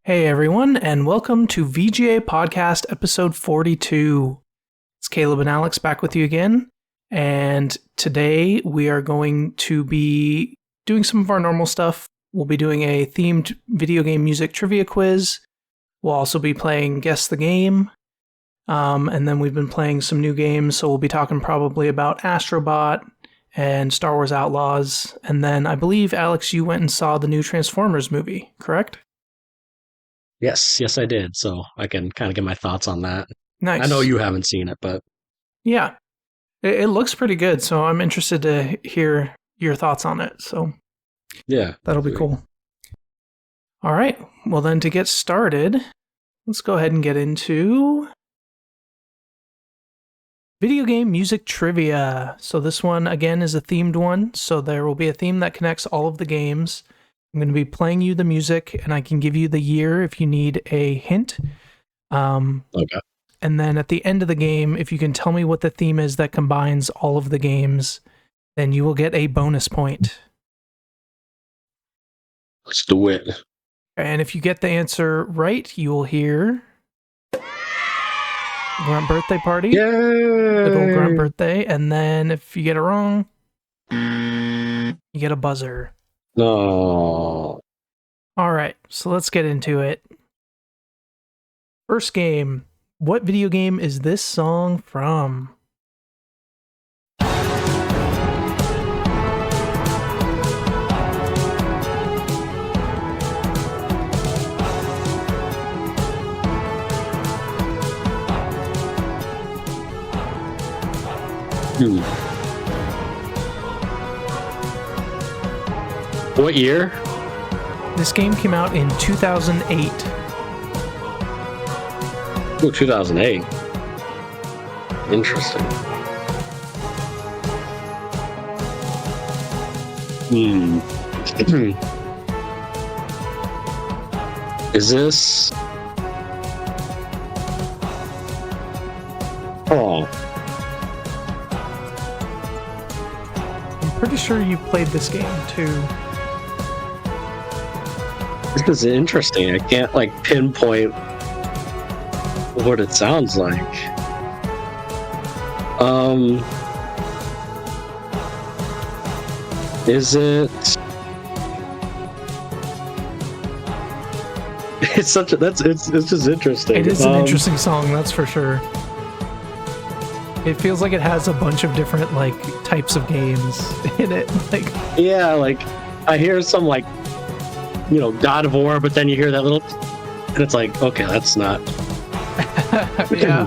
Hey everyone, and welcome to VGA Podcast episode 42. It's Caleb and Alex back with you again, and today we are going to be doing some of our normal stuff. We'll be doing a themed video game music trivia quiz. We'll also be playing Guessthe.game, and then we've been playing some new games, so we'll be talking probably about Astrobot and Star Wars Outlaws, and then I believe, Alex, you went and saw the new Transformers movie, correct? Yes, I did. So I can kind of get my thoughts on that. Nice. I know you haven't seen it, but yeah, it looks pretty good. So I'm interested to hear your thoughts on it. So yeah, that'll be cool. All right. Well, then to get started, let's go ahead and get into video game music trivia. So this one, again, is a themed one. So there will be a theme that connects all of the games. I'm going to be playing you the music, and I can give you the year if you need a hint. Okay. And then at the end of the game, if you can tell me what the theme is that combines all of the games, then you will get a bonus point. Let's do it. And if you get the answer right, you will hear Grunt Birthday Party. Yay! Good old Grunt Birthday. And then if you get it wrong, you get a buzzer. No. All right, so let's get into it. First game. What video game is this song from? What year? This game came out in 2008. Oh, 2008. Interesting. Is this... Oh. I'm pretty sure you played this game too. This is interesting. I can't, pinpoint what it sounds like. Is it... It's just interesting. It is an interesting song, that's for sure. It feels like it has a bunch of different, types of games in it. Yeah, I hear some, God of War, but then you hear that little... And it's like, okay, that's not... Yeah.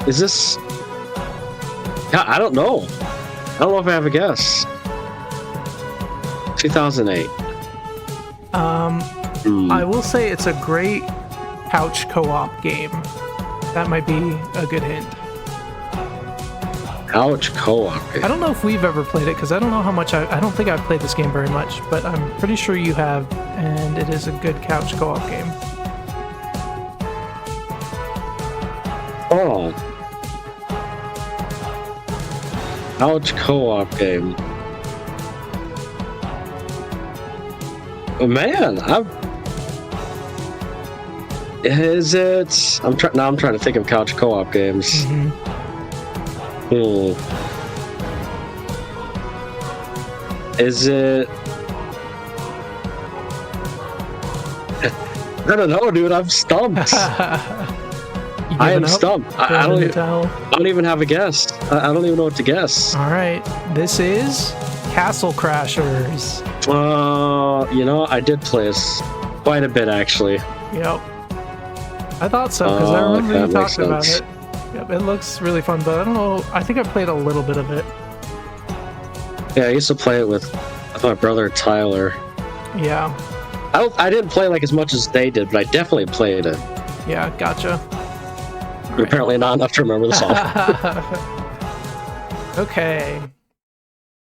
Is this... Yeah, I don't know. I don't know if I have a guess. 2008. I will say it's a great couch co-op game. That might be a good hint. Couch co-op game. I don't know if we've ever played it, because I don't know how much I don't think I've played this game very much, but I'm pretty sure you have, and it is a good couch co-op game. Oh. Couch co-op game. Oh man, is it? I'm trying to think of couch co-op games. Is it? I don't know, dude. I'm stumped. I am stumped. I don't even have a guess. I don't even know what to guess. All right, this is Castle Crashers. I did play this quite a bit, actually. Yep. I thought so, because I remember you talking about it. Yep, it looks really fun, but I don't know. I think I played a little bit of it. Yeah, I used to play it with my brother Tyler. Yeah. I didn't play as much as they did, but I definitely played it. Yeah, gotcha. Apparently not enough to remember the song. Okay.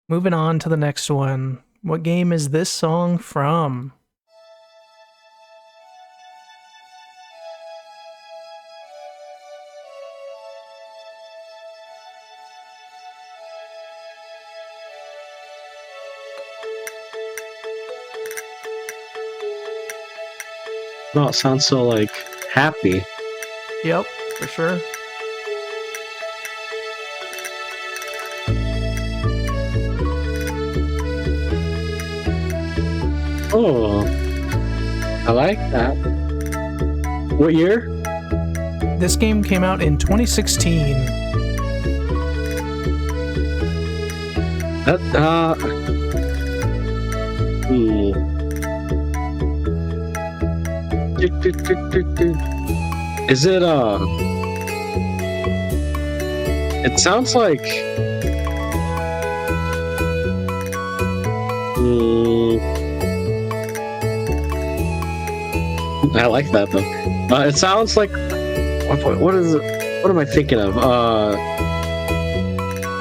Moving on to the next one. What game is this song from? Oh, it sounds so like happy. Yep, for sure. Oh, I like that. What year? This game came out in 2016. Is it it sounds like I like that though. It sounds like what is it? What am I thinking of? I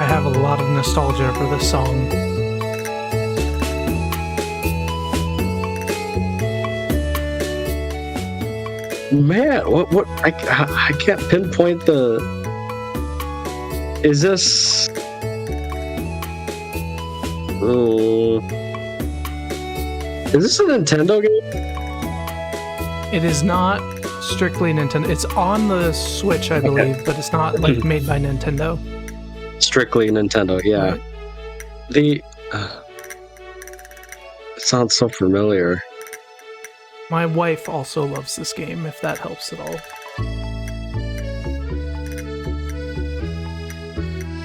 have a lot of nostalgia for this song. Man, what? I can't pinpoint the. Is this? Is this a Nintendo game? It is not strictly Nintendo. It's on the Switch, I believe, but it's not like made by Nintendo. Strictly Nintendo, yeah. Right. It sounds so familiar. My wife also loves this game, if that helps at all.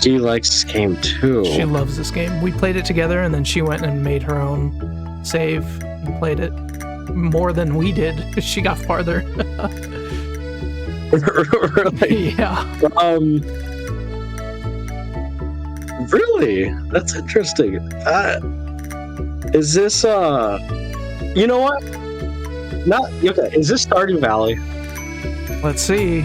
She likes this game too. She loves this game. We played it together, and then she went and made her own save and played it more than we did. She got farther. Really? Yeah. Really? That's interesting. Is this you know what? Not okay. Is this Stardew Valley? Let's see.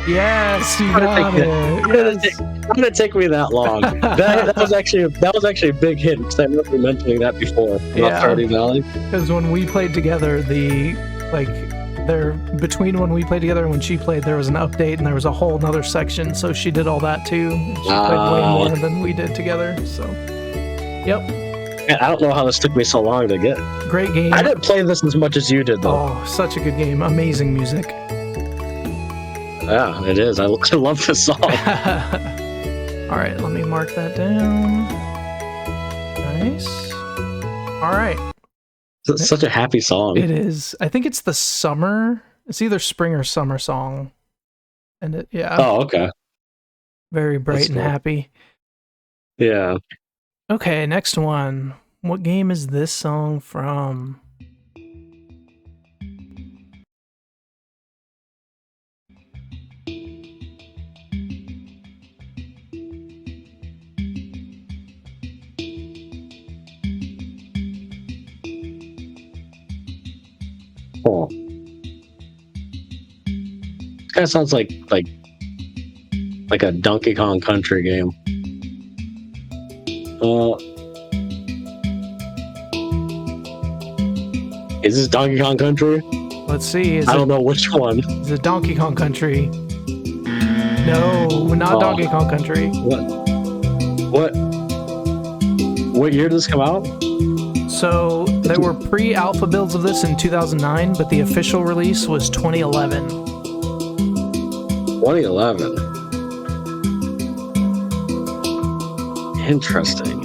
Yes, you got it. Yes. How did it take me that long? that was actually a big hit because I remember mentioning that before about Stardew Valley. Because when we played together, between when we played together and when she played, there was an update and there was a whole nother section. So she did all that too. She played way more than we did together. So, yep. Man, I don't know how this took me so long to get. Great game. I didn't play this as much as you did, though. Oh, such a good game. Amazing music. Yeah, it is. I love this song. All right, let me mark that down. Nice. All right. It's such a happy song. It is. I think it's the summer. It's either spring or summer song. And yeah. Oh, okay. Very bright That's and cool. happy. Yeah. Okay, next one. What game is this song from? Oh. Kind of sounds like a Donkey Kong Country game. Is this Donkey Kong Country? Let's see. I don't know which one. Is it Donkey Kong Country? No, not Donkey Kong Country. What year did this come out? So there were pre-alpha builds of this in 2009, but the official release was 2011. 2011. Interesting.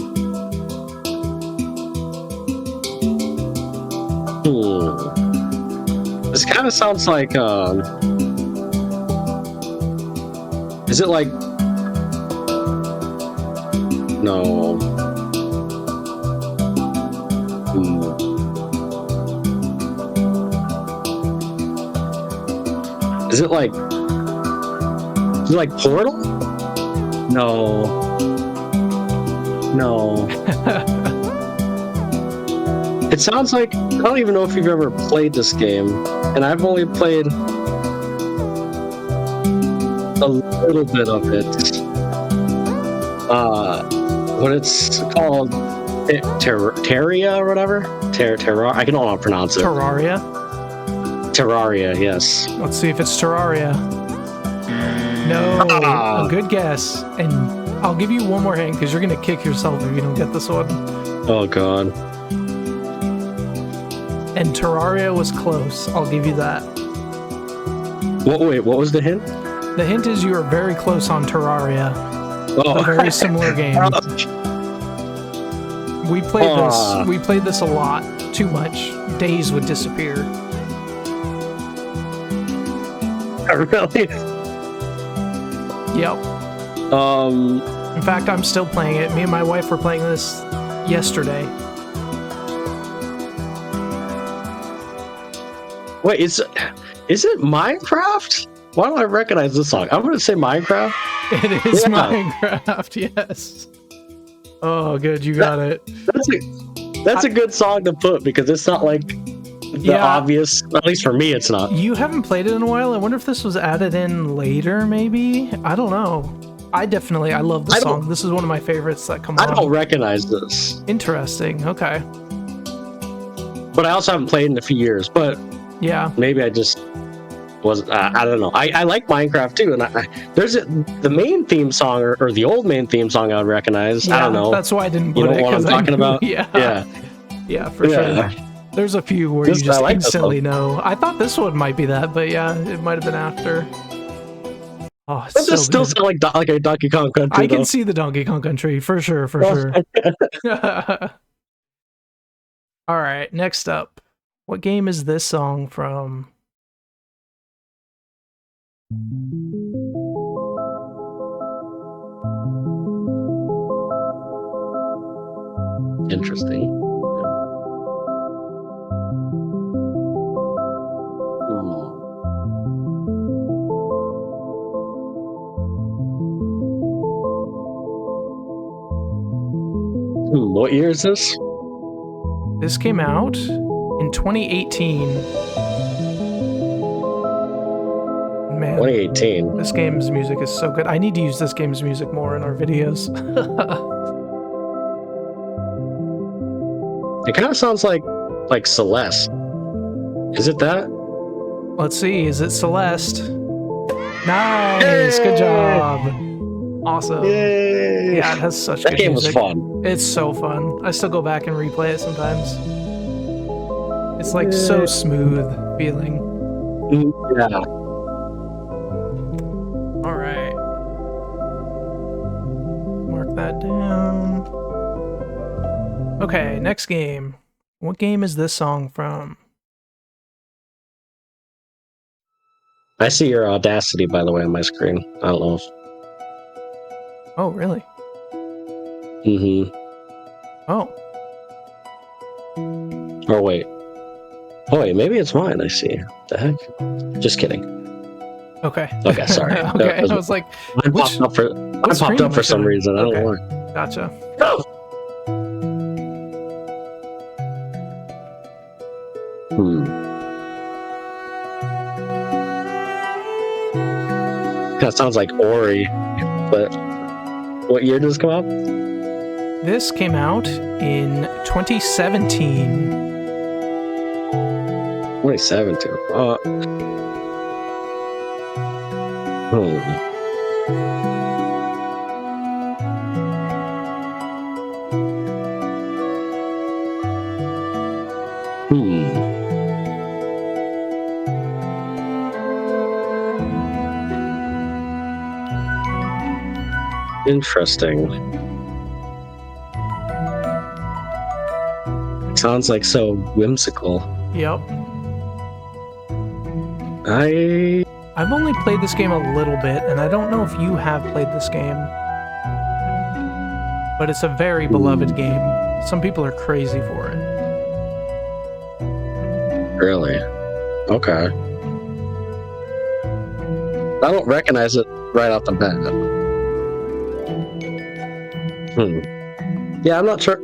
This kind of sounds like is it like no Is it like Portal? No. It sounds like, I don't even know if you've ever played this game, and I've only played a little bit of it. What it's called, Terraria or whatever? Terraria? I don't know how to pronounce it. Terraria? Terraria, yes. Let's see if it's Terraria. No, a good guess. And I'll give you one more hint because you're going to kick yourself if you don't get this one. Oh, God. And Terraria was close. I'll give you that. Wait, what was the hint? The hint is you are very close on Terraria. Oh. A very similar game. We played this a lot. Too much. Days would disappear. Really? Yep. In fact, I'm still playing it. Me and my wife were playing this yesterday. Wait, is it Minecraft? Why do I recognize this song? I'm gonna say Minecraft. It is Minecraft, yes. Oh, good, you got it. That's a good song to put because it's not like the obvious. At least for me, it's not. You haven't played it in a while. I wonder if this was added in later, maybe. I don't know. I love the song. This is one of my favorites that come on. I don't recognize this. Interesting. Okay. But I also haven't played in a few years. But yeah, maybe I just wasn't. I don't know. I like Minecraft too, and there's the main theme song or the old main theme song I would recognize. Yeah, I don't know. That's why I didn't put you know it. What I'm talking about? Yeah, for sure. There's a few where you just instantly know. I thought this one might be that, but yeah, it might have been after. Oh, it's Does this still sound like a Donkey Kong Country? I can see the Donkey Kong Country for sure. All right, next up, what game is this song from? Interesting. What year is this? This came out in 2018. Man, 2018. This game's music is so good. I need to use this game's music more in our videos. It kind of sounds like Celeste. Is it that? Let's see. Is it Celeste? Nice. Yay! Good job. Awesome. Yay! Yeah, it has such that good game music. was fun. It's so fun. I still go back and replay it sometimes. It's like so smooth feeling. Yeah. All right. Mark that down. Okay, next game. What game is this song from? I see your Audacity, by the way, on my screen. I don't know if... Oh, really? Mm-hmm. Oh. Or wait. Oh, wait, maybe it's mine, I see. The heck? Just kidding. Okay. Okay, sorry. Okay, I was like... Mine popped up for some reason. I don't know why. Gotcha. Oh! That sounds like Ori, but what year did this come out? This came out in 2017. 2017. Interesting. Sounds like so whimsical. Yep. I've only played this game a little bit, and I don't know if you have played this game. But it's a very beloved game. Some people are crazy for it. Really? Okay. I don't recognize it right off the bat. Yeah, I'm not sure.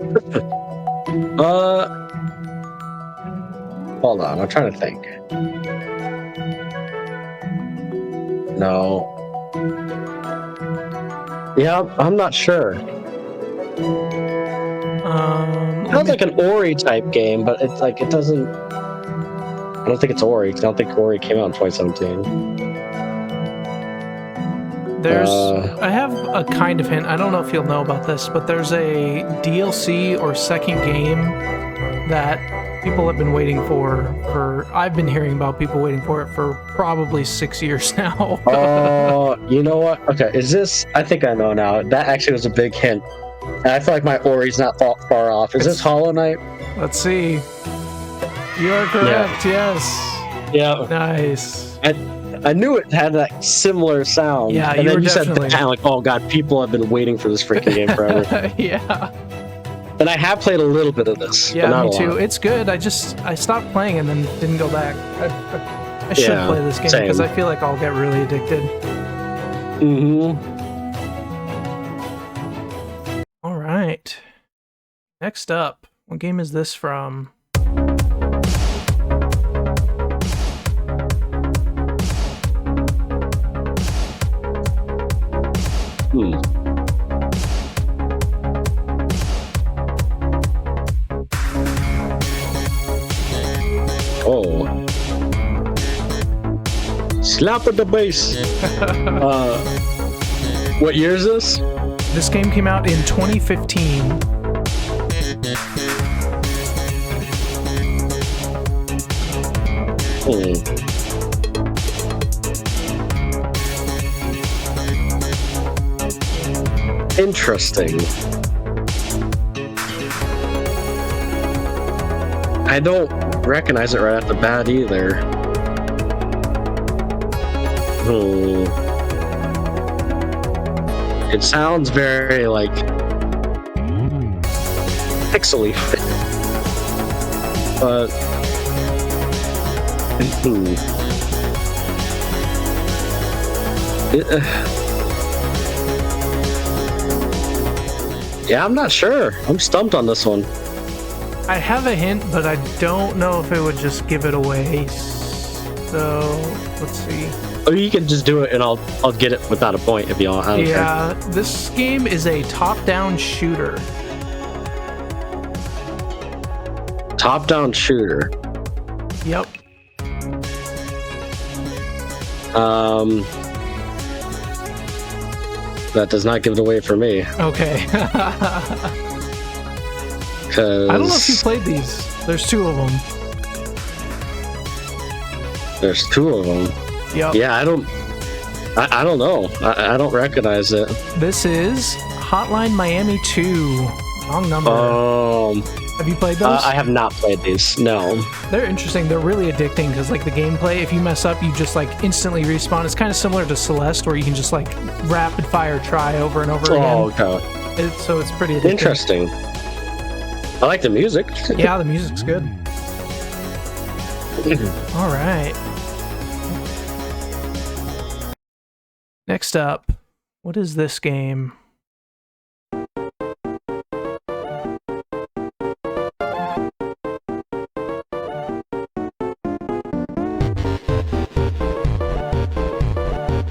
Hold on, I'm trying to think. No. Yeah, I'm not sure. Sounds like an Ori type game, but it's like it doesn't. I don't think it's Ori. I don't think Ori came out in 2017. I have a kind of hint. I don't know if you'll know about this, but there's a DLC or second game that people have been waiting for. I've been hearing about people waiting for it for probably 6 years now. Oh, you know what? Okay, is this? I think I know now. That actually was a big hint. And I feel like my Ori's not far off. Is this Hollow Knight? Let's see. You are correct. Yes. Yeah. Nice. I knew it had that similar sound. Yeah, and then you said definitely... kind of like, oh god, people have been waiting for this freaking game forever. Yeah. And I have played a little bit of this. Yeah, but not me too. lot. It's good. I stopped playing and then didn't go back. I should play this game because I feel like I'll get really addicted. Mm-hmm. All right. Next up, what game is this from? Oh. Slap at the bass. What year is this? This game came out in 2015. Interesting. I don't recognize it right off the bat either. It sounds very like pixely, but yeah, I'm not sure. I'm stumped on this one. I have a hint, but I don't know if it would just give it away. So let's see. Or you can just do it, and I'll get it without a point if you want. I don't care. This game is a top-down shooter. Top-down shooter. Yep. That does not give it away for me. Okay. I don't know if you played these. There's two of them. There's two of them. Yep. Yeah, I don't know. I don't recognize it. This is Hotline Miami 2. Wrong number. Have you played those? I have not played these. No. They're interesting. They're really addicting because, like, the gameplay, if you mess up, you just, like, instantly respawn. It's kind of similar to Celeste, where you can just, like, rapid fire try over and over again. Oh, okay. So it's pretty addicting. Interesting. I like the music. Yeah, the music's good. All right. Next up, what is this game?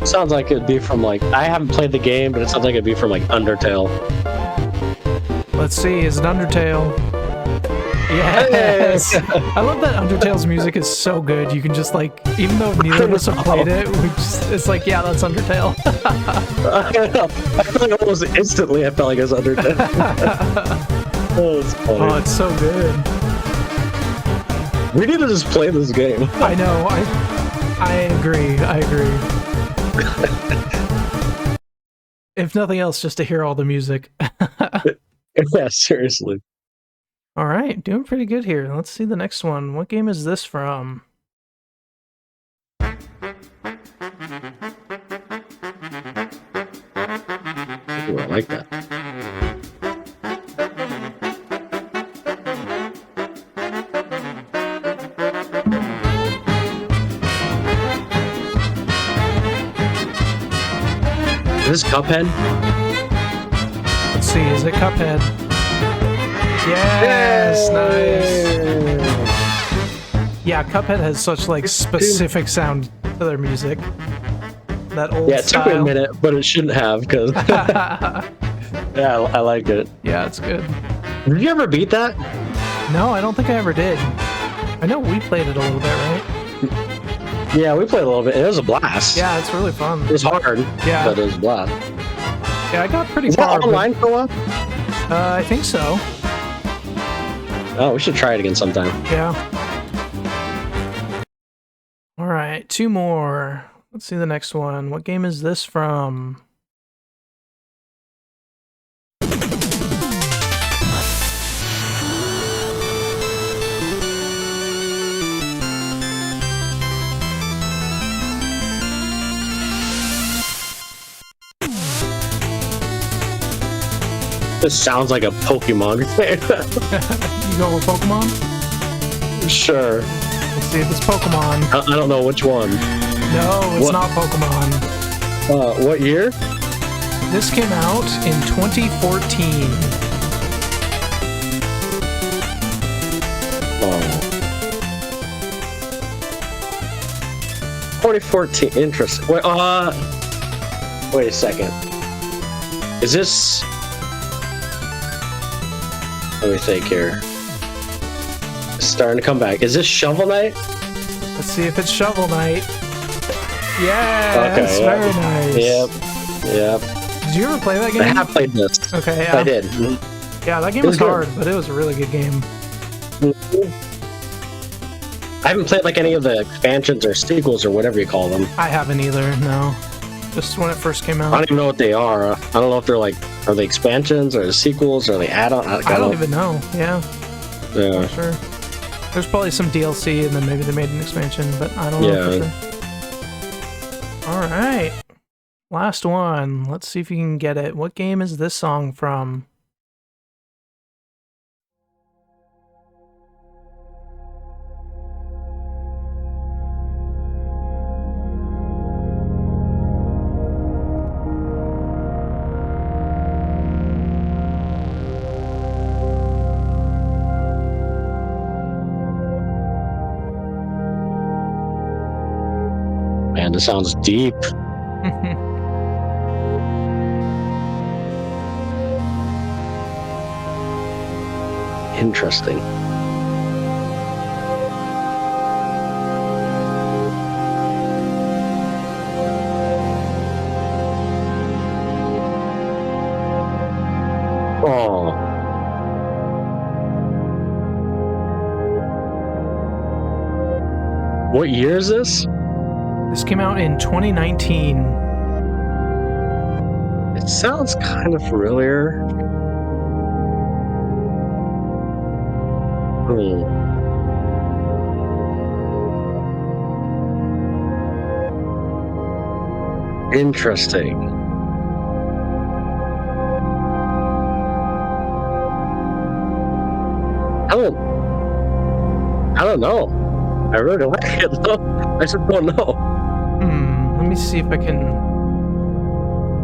Sounds like it'd be from, like, I haven't played the game, but it sounds like it'd be from, like, Undertale. Let's see, is it Undertale? Yes! I love that Undertale's music is so good. You can just, like, even though neither of us have played it, it's like, yeah, that's Undertale. I feel like almost instantly I felt like it was Undertale. Oh, it's funny. Oh, it's so good. We need to just play this game. I know, I agree. If nothing else, just to hear all the music. Yeah, seriously. All right, doing pretty good here. Let's see the next one. What game is this from? Ooh, I like that. Is this Cuphead? Let's see, is it Cuphead? Yes, nice. Yeah, Cuphead has such, like, specific sound to their music. That old it took me a minute, but it shouldn't have, because... Yeah, I like it. Yeah, it's good. Did you ever beat that? No, I don't think I ever did. I know we played it a little bit, right? Yeah, we played a little bit. It was a blast. Yeah, it's really fun. It was hard, yeah, but it was a blast. Yeah, I got pretty far. Is that online for a while? I think so. Oh, we should try it again sometime. Yeah. All right, 2 more. Let's see the next one. What game is this from? This sounds like a Pokemon. You go with Pokemon? Sure. Let's see if it's Pokemon. I don't know which one. No, it's not Pokemon. What year? This came out in 2014. Oh. 2014. Interesting. Wait a second. Is this? Let me think here. It's starting to come back. Is this Shovel Knight? Let's see if it's Shovel Knight. Yes, Okay, yeah. very nice. Yep. Did you ever play that game? I have played this. Okay, yeah. I did. Yeah, that game was hard, but it was a really good game. I haven't played like any of the expansions or sequels or whatever you call them. I haven't either, no. Just when it first came out. I don't even know what they are. I don't know if they're like, are they expansions or sequels or are they add-on? I don't even know. Yeah. Yeah. Sure. There's probably some DLC and then maybe they made an expansion, but I don't know for sure. All right. Last one. Let's see if you can get it. What game is this song from? Man, this sounds deep. Interesting. Oh. What year is this? This came out in 2019. It sounds kind of familiar. Interesting. I don't know. I really don't like it though. I just don't know. Let me see if I can...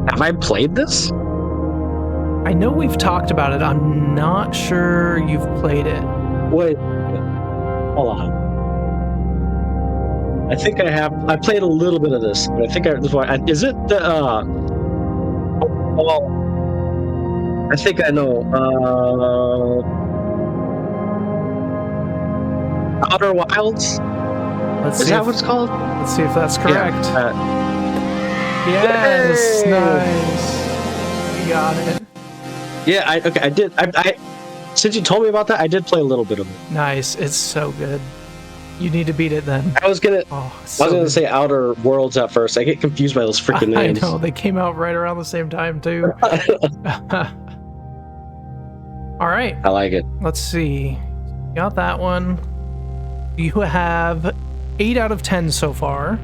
Have I played this? I know we've talked about it. I'm not sure you've played it. Wait. Hold on. I think I have. I played a little bit of this. I think is it the? Well, I think I know. Outer Wilds. Is that what it's called? Let's see if that's correct. Yeah. Yes, Yay! nice. You got it. Yeah. I did. I since you told me about that, I did play a little bit of it. Nice. It's so good. You need to beat it then. I was gonna Good. say Outer Worlds at first. I get confused by those freaking names. I know, they came out right around the same time too. All right. I like it. Let's see. Got that one. You have 8 out of 10 so far.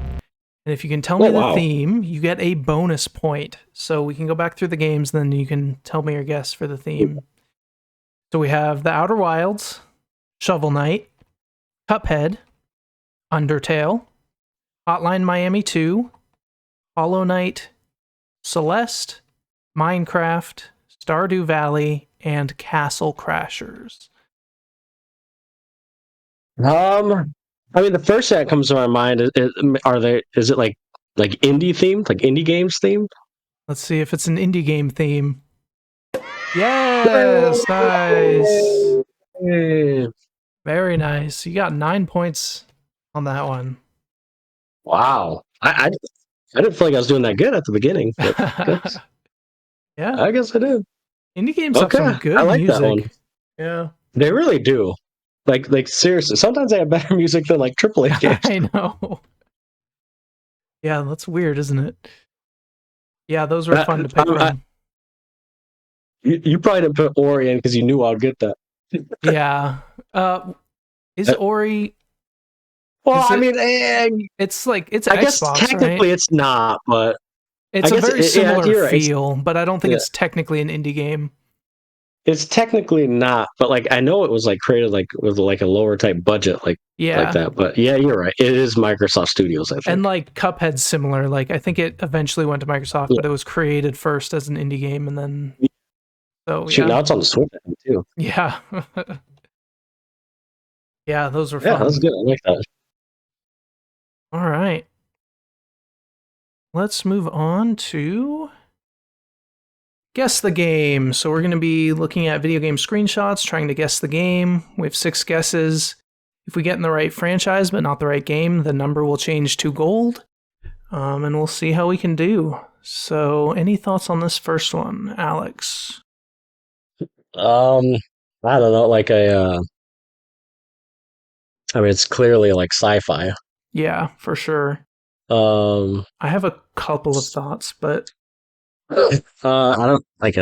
And if you can tell me the theme, you get a bonus point. So we can go back through the games, then you can tell me your guess for the theme. So we have The Outer Wilds, Shovel Knight, Cuphead, Undertale, Hotline Miami 2, Hollow Knight, Celeste, Minecraft, Stardew Valley, and Castle Crashers. I mean, the first thing that comes to my mind is it like indie themed, like indie games themed? Let's see if it's an indie game theme. Yes, nice. Yeah. Very nice. You got 9 points on that one. Wow. I didn't feel like I was doing that good at the beginning. Yeah. I guess I did. Indie games have some good I like music. that one. Yeah. They really do. Like seriously, sometimes they have better music than like AAA games. I know. Yeah, that's weird, isn't it? Yeah, those were fun to pick from. You probably didn't put Ori in because you knew I'd get that. Yeah. Is Ori? Well, I mean, it's like it's I Xbox, guess technically right? it's not, but It's I a guess very similar you're right. feel, but I don't think it's technically an indie game. It's technically not, but like I know it was like created like with like a lower type budget, like that. But yeah, you're right. It is Microsoft Studios, I think. And like Cuphead's similar. Like I think it eventually went to Microsoft, but it was created first as an indie game, and then now it's on the Switch too. Yeah. Yeah, those were fun. Yeah, that's good. I like that. All right. Let's move on to Guess the Game. So we're going to be looking at video game screenshots, trying to guess the game. We have 6 guesses. If we get in the right franchise but not the right game, the number will change to gold. And we'll see how we can do. So any thoughts on this first one, Alex? I don't know, like I mean, it's clearly like sci-fi. Yeah, for sure. I have a couple of thoughts, but I don't like.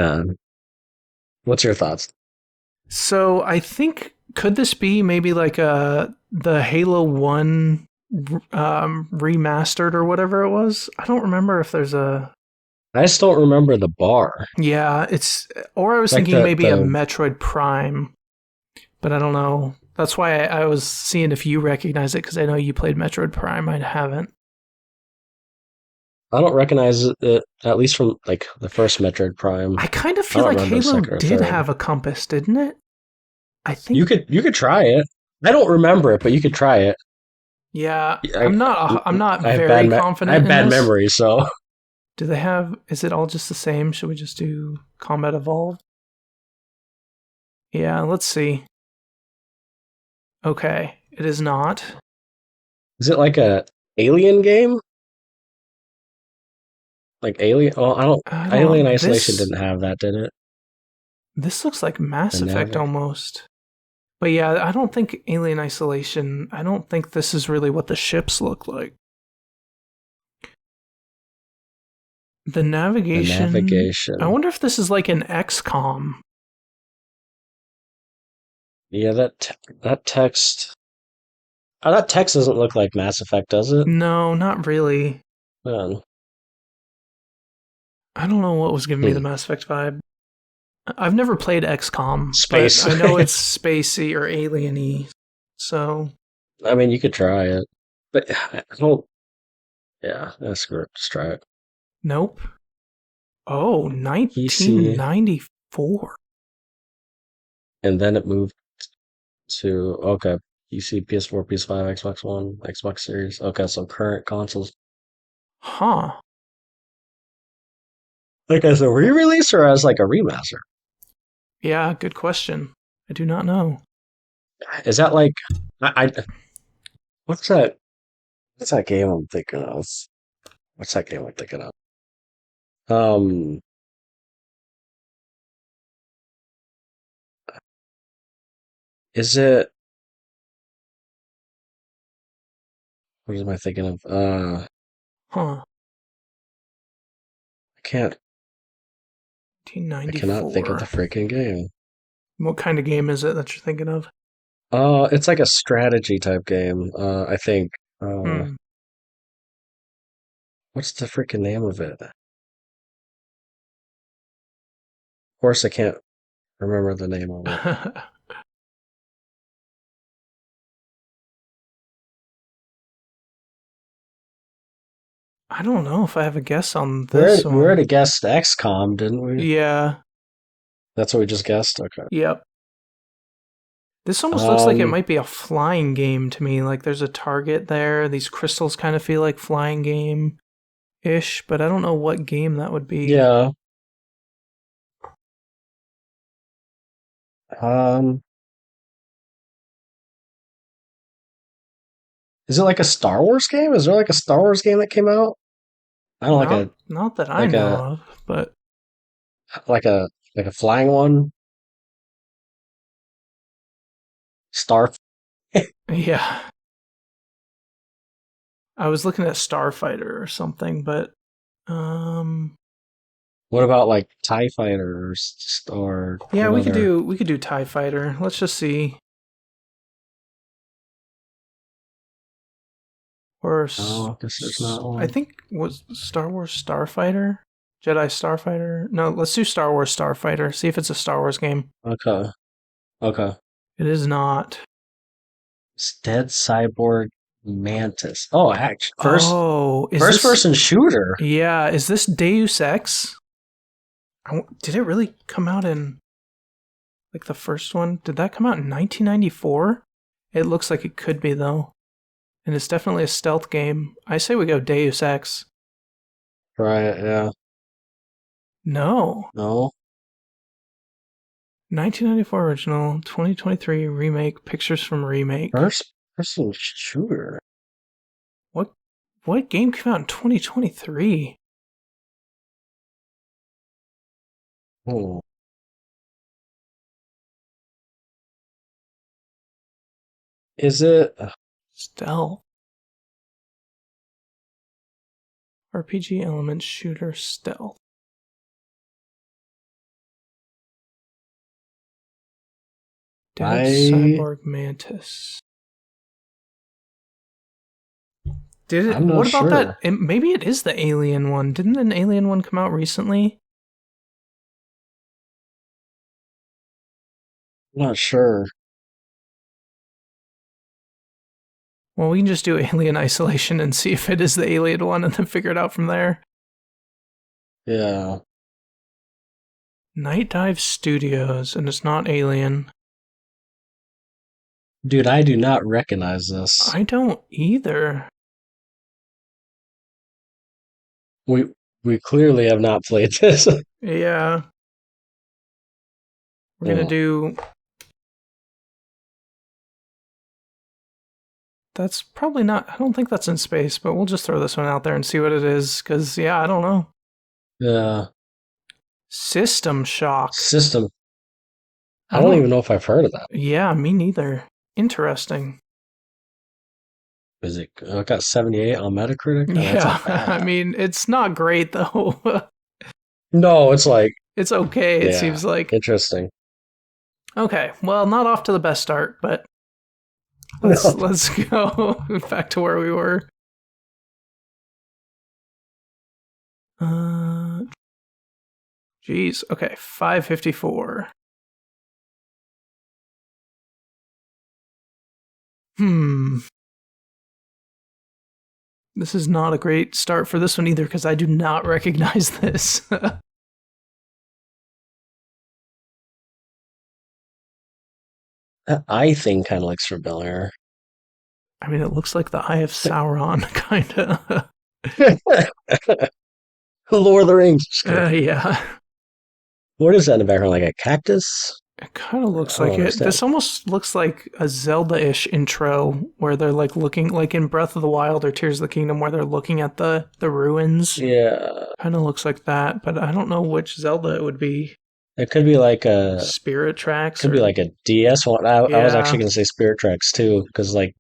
What's your thoughts? So I think could this be maybe like the Halo 1 remastered or whatever it was? I don't remember if there's a. I just don't remember the bar. Yeah, or I was thinking maybe a Metroid Prime, but I don't know. That's why I was seeing if you recognize it because I know you played Metroid Prime. I haven't. I don't recognize it, at least from like the first Metroid Prime. I kind of feel like Halo did have a compass, didn't it? I think you could try it. I don't remember it, but you could try it. Yeah, I'm not very confident. I have bad memory, so. Do they have? Is it all just the same? Should we just do Combat Evolved? Yeah, let's see. Okay, it is not. Is it like a Alien game? Like Alien? Oh, I don't. Alien Isolation didn't have that, did it? This looks like Mass Effect almost. But yeah, I don't think Alien Isolation. I don't think this is really what the ships look like. The navigation. I wonder if this is like an XCOM. Yeah, that text. Oh, that text doesn't look like Mass Effect, does it? No, not really. Man. I don't know what was giving me the Mass Effect vibe. I've never played XCOM, Space. but I know it's spacey or alien-y. So, I mean, you could try it, but I don't. Yeah, screw it. Just try it. Nope. Oh, 1994. And then it moved to PC, PS4, PS5, Xbox One, Xbox Series. Okay, so current consoles. Huh. Like as a re-release or as like a remaster? Yeah, good question. I do not know. Is that like what's that? What's that game I'm thinking of? What's that game I'm thinking of? Is it? What am I thinking of? Huh. I can't. 1994. I cannot think of the freaking game. What kind of game is it that you're thinking of? It's like a strategy type game. I think. What's the freaking name of it? Of course, I can't remember the name of it. I don't know if I have a guess on this one. We already guessed XCOM, didn't we? Yeah. That's what we just guessed? Okay. Yep. This almost looks like it might be a flying game to me. Like there's a target there. These crystals kind of feel like flying game-ish, but I don't know what game that would be. Yeah. Is it like a Star Wars game? Is there like a Star Wars game that came out? I don't not that I know of, but like a flying one. Star. Yeah. I was looking at Starfighter or something, but What about like TIE Fighters or yeah, what we could other? do TIE Fighter. Let's just see. Or Oh, I guess there's not I one. think was Star Wars Starfighter, Jedi Starfighter. No, let's do Star Wars Starfighter. See if it's a Star Wars game. Okay. Okay. It is not. Dead Cyborg Mantis. Oh, actually, Oh, is first this? person shooter. Yeah, is this Deus Ex? Did it really come out in like the first one? Did that come out in 1994? It looks like it could be though, and it's definitely a stealth game. I say we go Deus Ex. Right, yeah. No, No. 1994 original, 2023 remake. Pictures from remake. First person shooter. What game came out in 2023? Hmm. Is it Stealth. RPG element shooter stealth. Dead I Cyborg Mantis. I'm not What about that? sure. Maybe it is the Alien one. Didn't an Alien one come out recently? I'm not sure. Well, we can just do Alien Isolation and see if it is the Alien one and then figure it out from there. Yeah. Night Dive Studios, and it's not Alien. Dude, I do not recognize this. I don't either. We clearly have not played this. Yeah. We're going to do. That's probably not. I don't think that's in space, but we'll just throw this one out there and see what it is. Because, yeah, I don't know. Yeah. System Shock. System. I don't even know if I've heard of that. Yeah, me neither. Interesting. Is it got 78 on Metacritic? Oh, that's Yeah, not bad. I mean, it's not great though. No, it's like It's okay, it yeah, seems like. interesting. Okay, well, not off to the best start, but let's go back to where we were. Geez, okay, 554. This is not a great start for this one either because I do not recognize this. That eye thing kind of looks familiar. I mean, it looks like the Eye of Sauron, kind of. Lord of the Rings. Yeah. What is that in the background? Like a cactus? It kind of looks I don't like it. understand. This almost looks like a Zelda-ish intro where they're like looking, like in Breath of the Wild or Tears of the Kingdom, where they're looking at the ruins. Yeah. Kind of looks like that, but I don't know which Zelda it would be. It could be like a Spirit Tracks. Could be like a DS one. I was actually going to say Spirit Tracks too, because like.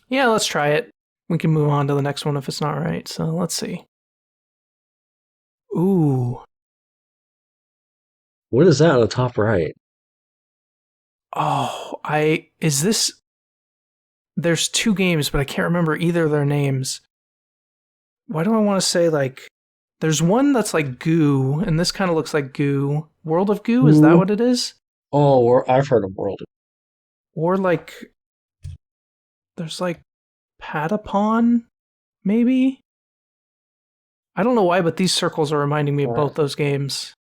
Yeah, let's try it. We can move on to the next one if it's not right. So let's see. Ooh. What is that on the top right? Oh, is this? There's two games, but I can't remember either of their names. Why do I want to say like? There's one that's like Goo, and this kind of looks like Goo. World of Goo, is that what it is? Oh, I've heard of World. Or like, there's like Patapon, maybe? I don't know why, but these circles are reminding me of both those games.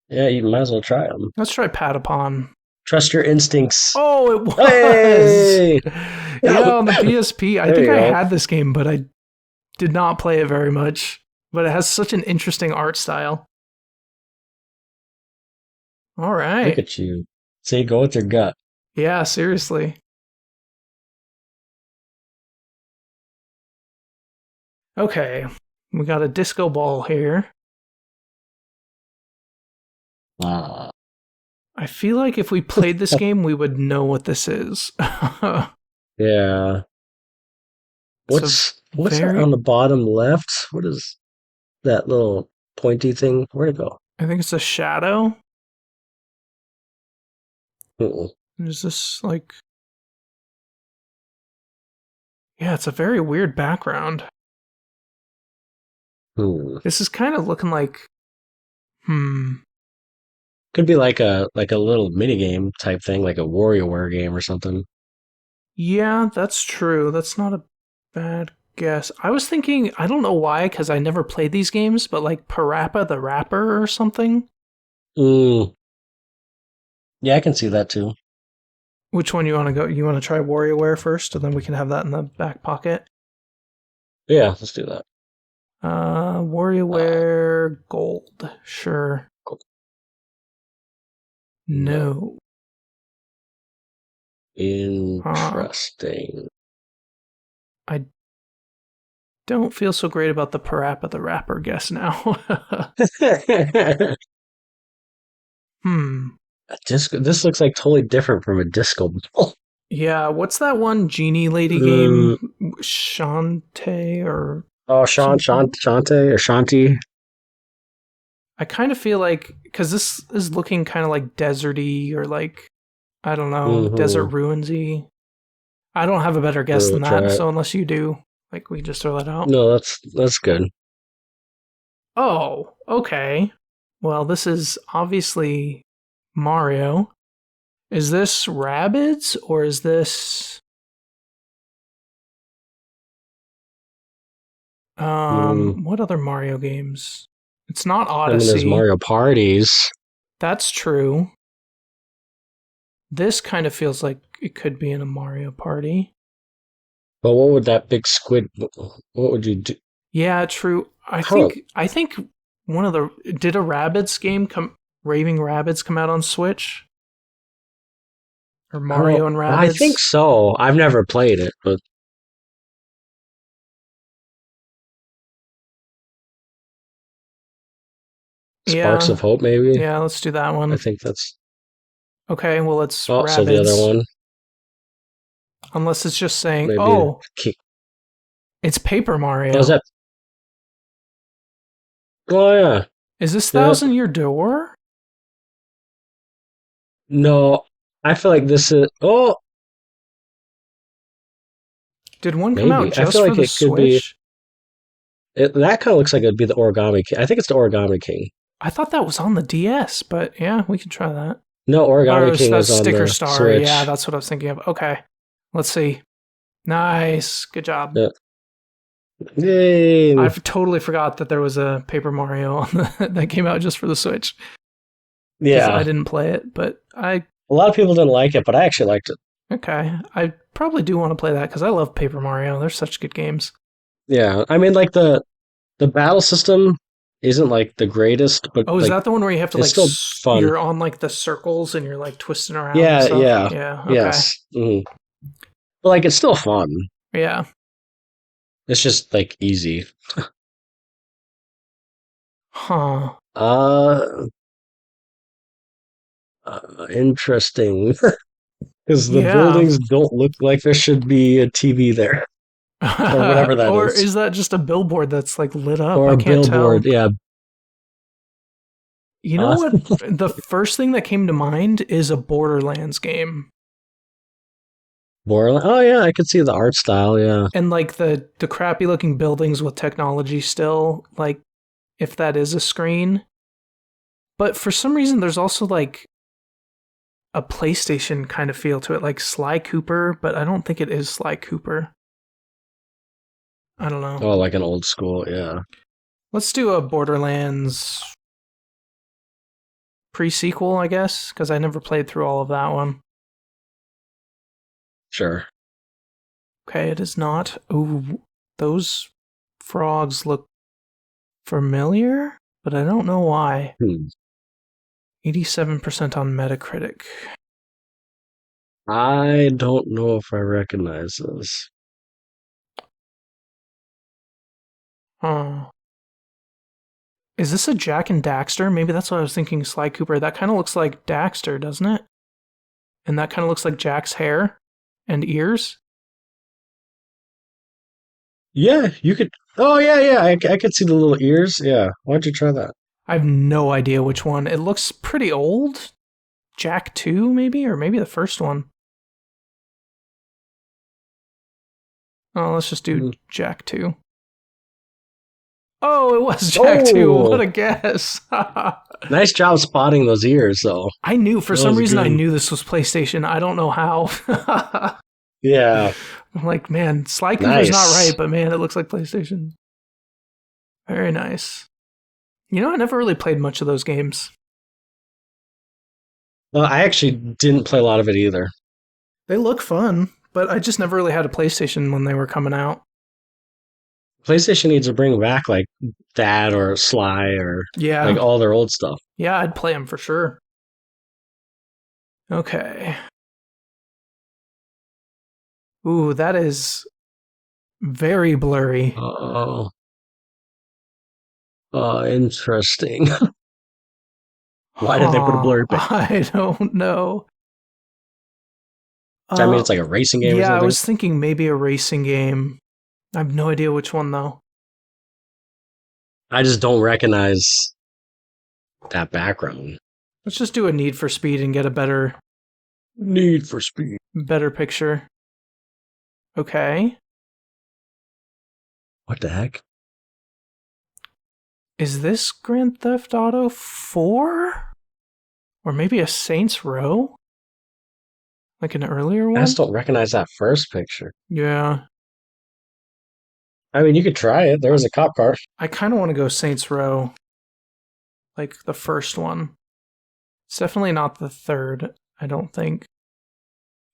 Yeah, you might as well try them. Let's try Patapon. Trust your instincts. Oh, it was! Hey! Yeah, on the PSP. I think I had this game, but I did not play it very much. But it has such an interesting art style. All right. Look at you. See, go with your gut. Yeah, seriously. Okay, we got a disco ball here. I feel like if we played this game, we would know what this is. Yeah. So What's that on the bottom left? What is that little pointy thing? Where'd it go? I think it's a shadow. Mm-mm. Is this like... Yeah, it's a very weird background. This is kind of looking like... Could be like a little mini game type thing, like a WarioWare game or something. Yeah, that's true. That's not a bad guess. I was thinking, I don't know why, because I never played these games, but like Parappa the Rapper or something. Yeah, I can see that too. Which one you want to go? You want to try WarioWare first, and then we can have that in the back pocket? Yeah, let's do that. WarioWare Gold. Sure. Cool. No. Interesting. I don't feel so great about the Parappa the Rapper guess now. This looks like totally different from a disco ball. Yeah, what's that one genie lady game? Shantae or... Oh, Shantae or Shanti. I kind of feel like, because this is looking kind of like deserty or like, I don't know, desert ruinsy. I don't have a better guess than that, so unless you do, like, we just throw that out. No, that's good. Oh, okay. Well, this is obviously Mario. Is this Rabbids or is this... What other Mario games? It's not Odyssey. I mean, there's Mario Parties. That's true. This kind of feels like it could be in a Mario Party. But what would that big squid... What would you do? Yeah, true. I think one of the... Did a Rabbids game come... Raving Rabbids come out on Switch? Or Mario and Rabbids? I think so. I've never played it, but... Sparks of Hope, maybe? Yeah, let's do that one. I think that's... Okay, well, it's Oh, Rabbids. so the other one? Unless it's just saying, maybe it's Paper Mario. Oh, is that... Oh, yeah. Is this Thousand Year Door? No, I feel like this is... Oh! Did one come out just for the Switch? That kind of looks like it'd be the Origami King. I think it's the Origami King. I thought that was on the DS, but yeah, we can try that. No, Origami King is on Sticker the Star. Switch. Yeah, that's what I was thinking of. Okay, let's see. Nice, good job. Yeah. Yay! I totally forgot that there was a Paper Mario that came out just for the Switch. Yeah, I didn't play it, but A lot of people didn't like it, but I actually liked it. Okay, I probably do want to play that because I love Paper Mario. They're such good games. Yeah, I mean, like the battle system isn't like the greatest, but is that the one where you have to like still fun. You're on like the circles and you're like twisting around? Yeah, and stuff? yeah, okay. Yes. Mm-hmm. But like, it's still fun. Yeah, it's just like easy. Huh. Interesting. Because the buildings don't look like there should be a TV there. Or whatever that is. Or is that just a billboard that's like lit up? Or I can't billboard, tell. yeah. You know what? The first thing that came to mind is a Borderlands game. Borderlands? Oh yeah, I could see the art style, yeah. And like the crappy looking buildings with technology still, like if that is a screen. But for some reason there's also like a PlayStation kind of feel to it, like Sly Cooper, but I don't think it is Sly Cooper. I don't know. Oh, like an old school, yeah. Let's do a Borderlands pre-sequel, I guess, because I never played through all of that one. Sure. Okay, it is not. Ooh, those frogs look familiar, but I don't know why. 87% on Metacritic. I don't know if I recognize this. Huh. Is this a Jack and Daxter? Maybe that's what I was thinking, Sly Cooper. That kind of looks like Daxter, doesn't it? And that kind of looks like Jack's hair and ears. Yeah, you could. Oh, yeah. I could see the little ears. Yeah. Why don't you try that? I have no idea which one. It looks pretty old. Jack 2, maybe? Or maybe the first one. Oh, let's just do Jack 2. Oh, it was Jack 2. What a guess. Nice job spotting those ears, though. I knew. For some reason, I knew this was PlayStation. I don't know how. Yeah. I'm like, man, Sly Cooper's not right, but man, it looks like PlayStation. Very nice. You know, I never really played much of those games. Well, I actually didn't play a lot of it either. They look fun, but I just never really had a PlayStation when they were coming out. PlayStation needs to bring back like that or Sly or like all their old stuff. Yeah, I'd play them for sure. Okay. Ooh, that is very blurry. Oh, interesting. Why did they put a blurry picture? I don't know. Does that mean it's like a racing game or something? Yeah, I was thinking maybe a racing game. I have no idea which one, though. I just don't recognize that background. Let's just do a Need for Speed and get a better... Need for Speed. Better picture. Okay. What the heck? Is this Grand Theft Auto 4? Or maybe a Saints Row? Like an earlier one? I just don't recognize that first picture. Yeah. I mean, you could try it. There was a cop car. I kind of want to go Saints Row. Like the first one. It's definitely not the third, I don't think.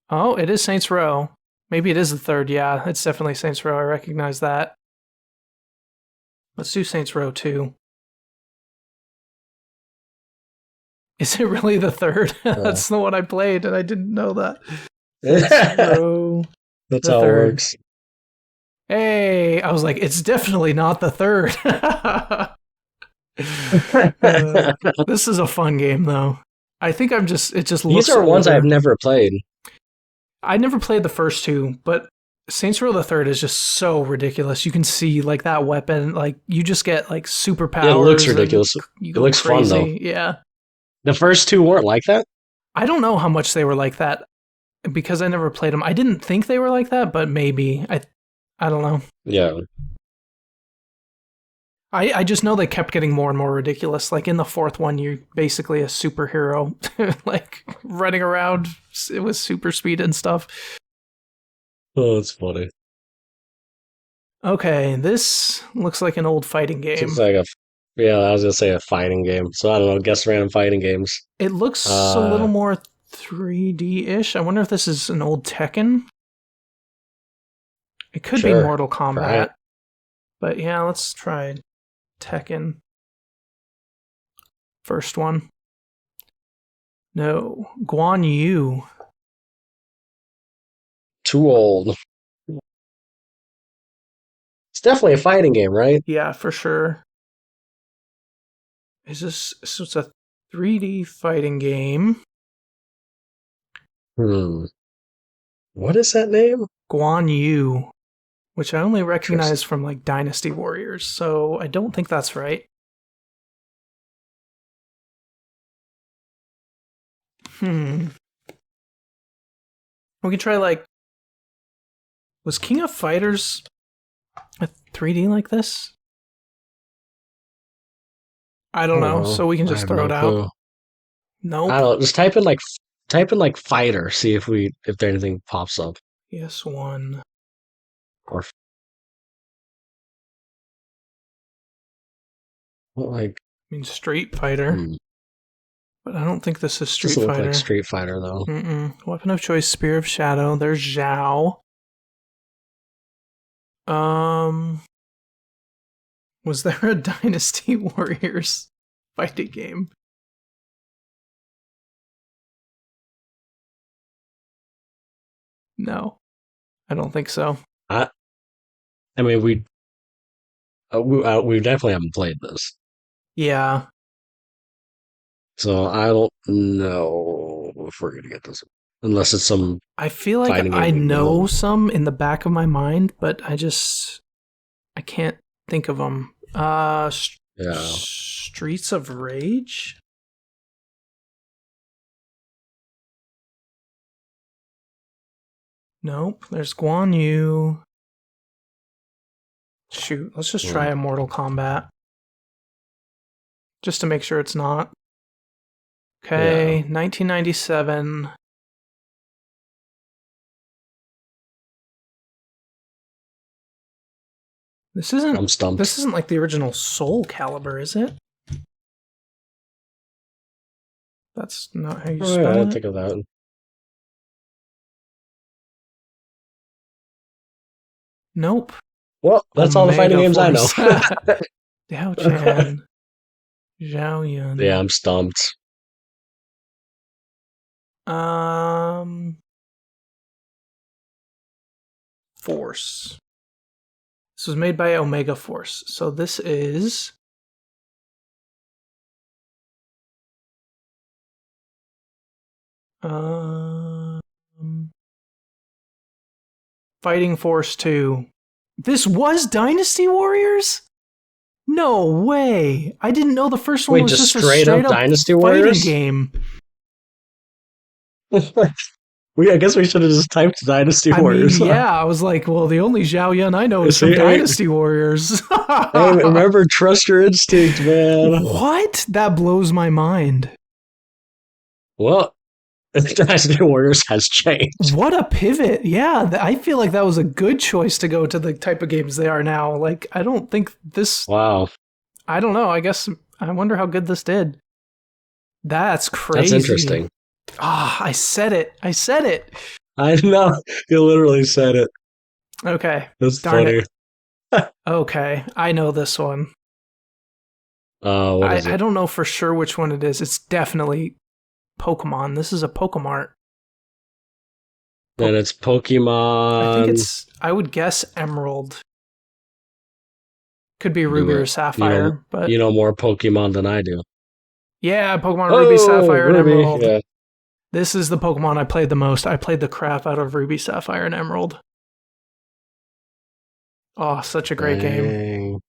Oh, it is Saints Row. Maybe it is the third. Yeah, it's definitely Saints Row. I recognize that. Let's do Saints Row 2. Is it really the third? That's the one I played, and I didn't know that. Saints Row. That's how it works. Hey, I was like, it's definitely not the third. This is a fun game, though. I think it just looks These are ones I've never played. I never played the first two, but Saints Row the Third is just so ridiculous. You can see like that weapon, like you just get like superpowers. It looks ridiculous. It looks crazy. Fun though. Yeah. The first two weren't like that? I don't know how much they were like that because I never played them. I didn't think they were like that, but maybe. I don't know. Yeah. I just know they kept getting more and more ridiculous. Like in the fourth one, you're basically a superhero, like running around with super speed and stuff. Oh, that's funny. Okay, this looks like an old fighting game. Looks like I was gonna say a fighting game. So I don't know. Guess random fighting games. It looks a little more 3D-ish. I wonder if this is an old Tekken. It could be Mortal Kombat. But yeah, let's try Tekken. First one. No. Guan Yu. Too old. It's definitely a fighting game, right? Yeah, for sure. So it's a 3D fighting game. What is that name? Guan Yu. Which I only recognize from like Dynasty Warriors, so I don't think that's right. We can try like... Was King of Fighters a 3D like this? I don't know, so we can just throw it out. Nope. I don't know. Just type in like fighter, see if there anything pops up. PS1. Or like I mean Street Fighter. But I don't think this is Street Fighter. Doesn't look like Street Fighter though. Weapon of choice, Spear of Shadow. There's Zhao. Was there a Dynasty Warriors fighting game? No, I don't think so. I mean, we definitely haven't played this. Yeah. So I don't know if we're gonna get this, unless it's some I feel like fighting game I we know know. some in the back of my mind, but I can't think of them. Yeah, Streets of Rage? Nope. There's Guan Yu. Shoot, let's just try a Mortal Kombat. Just to make sure it's not. Okay, yeah. 1997. This isn't I'm stumped. this isn't like the original Soul Calibur, is it? That's not how you Oh yeah, I didn't spell it. think of that. Nope. Well, that's all the fighting Omega games I know. Force. Diao Chan. Zhao Yeah, Yun. I'm stumped. Force. This was made by Omega Force. So this is um Fighting Force 2. This was Dynasty Warriors? No way. I didn't know the first one Wait, was just just a straight up straight up Dynasty fighting Warriors? game. I guess we should have just typed Dynasty I mean, Warriors. yeah, I was like, well, the only Zhao Yun I know is from See, Dynasty Warriors. hey, remember, trust your instinct, man. What? That blows my mind. Well, Dynasty Warriors has changed. What a pivot. Yeah, I feel like that was a good choice to go to the type of games they are now. Like, I don't think this. Wow, I don't know. I guess. I wonder how good this did. That's crazy. that's interesting. Ah, I said it. I said it. I know, you literally said it. Okay. That's Darn funny. it. Okay. I know this one. What is I it? don't know for sure which one it is. It's definitely Pokemon. This is a Pokemart. Then it's I think Pokemon. it's. I would guess Emerald. Could be Ruby Do or it. Sapphire, but You know more Pokemon than I do. yeah, Pokemon Ruby, Oh, Sapphire, and Ruby. Emerald. Yeah. This is the Pokemon I played the most. I played the crap out of Ruby, Sapphire, and Emerald. Oh, such a great game. Dang.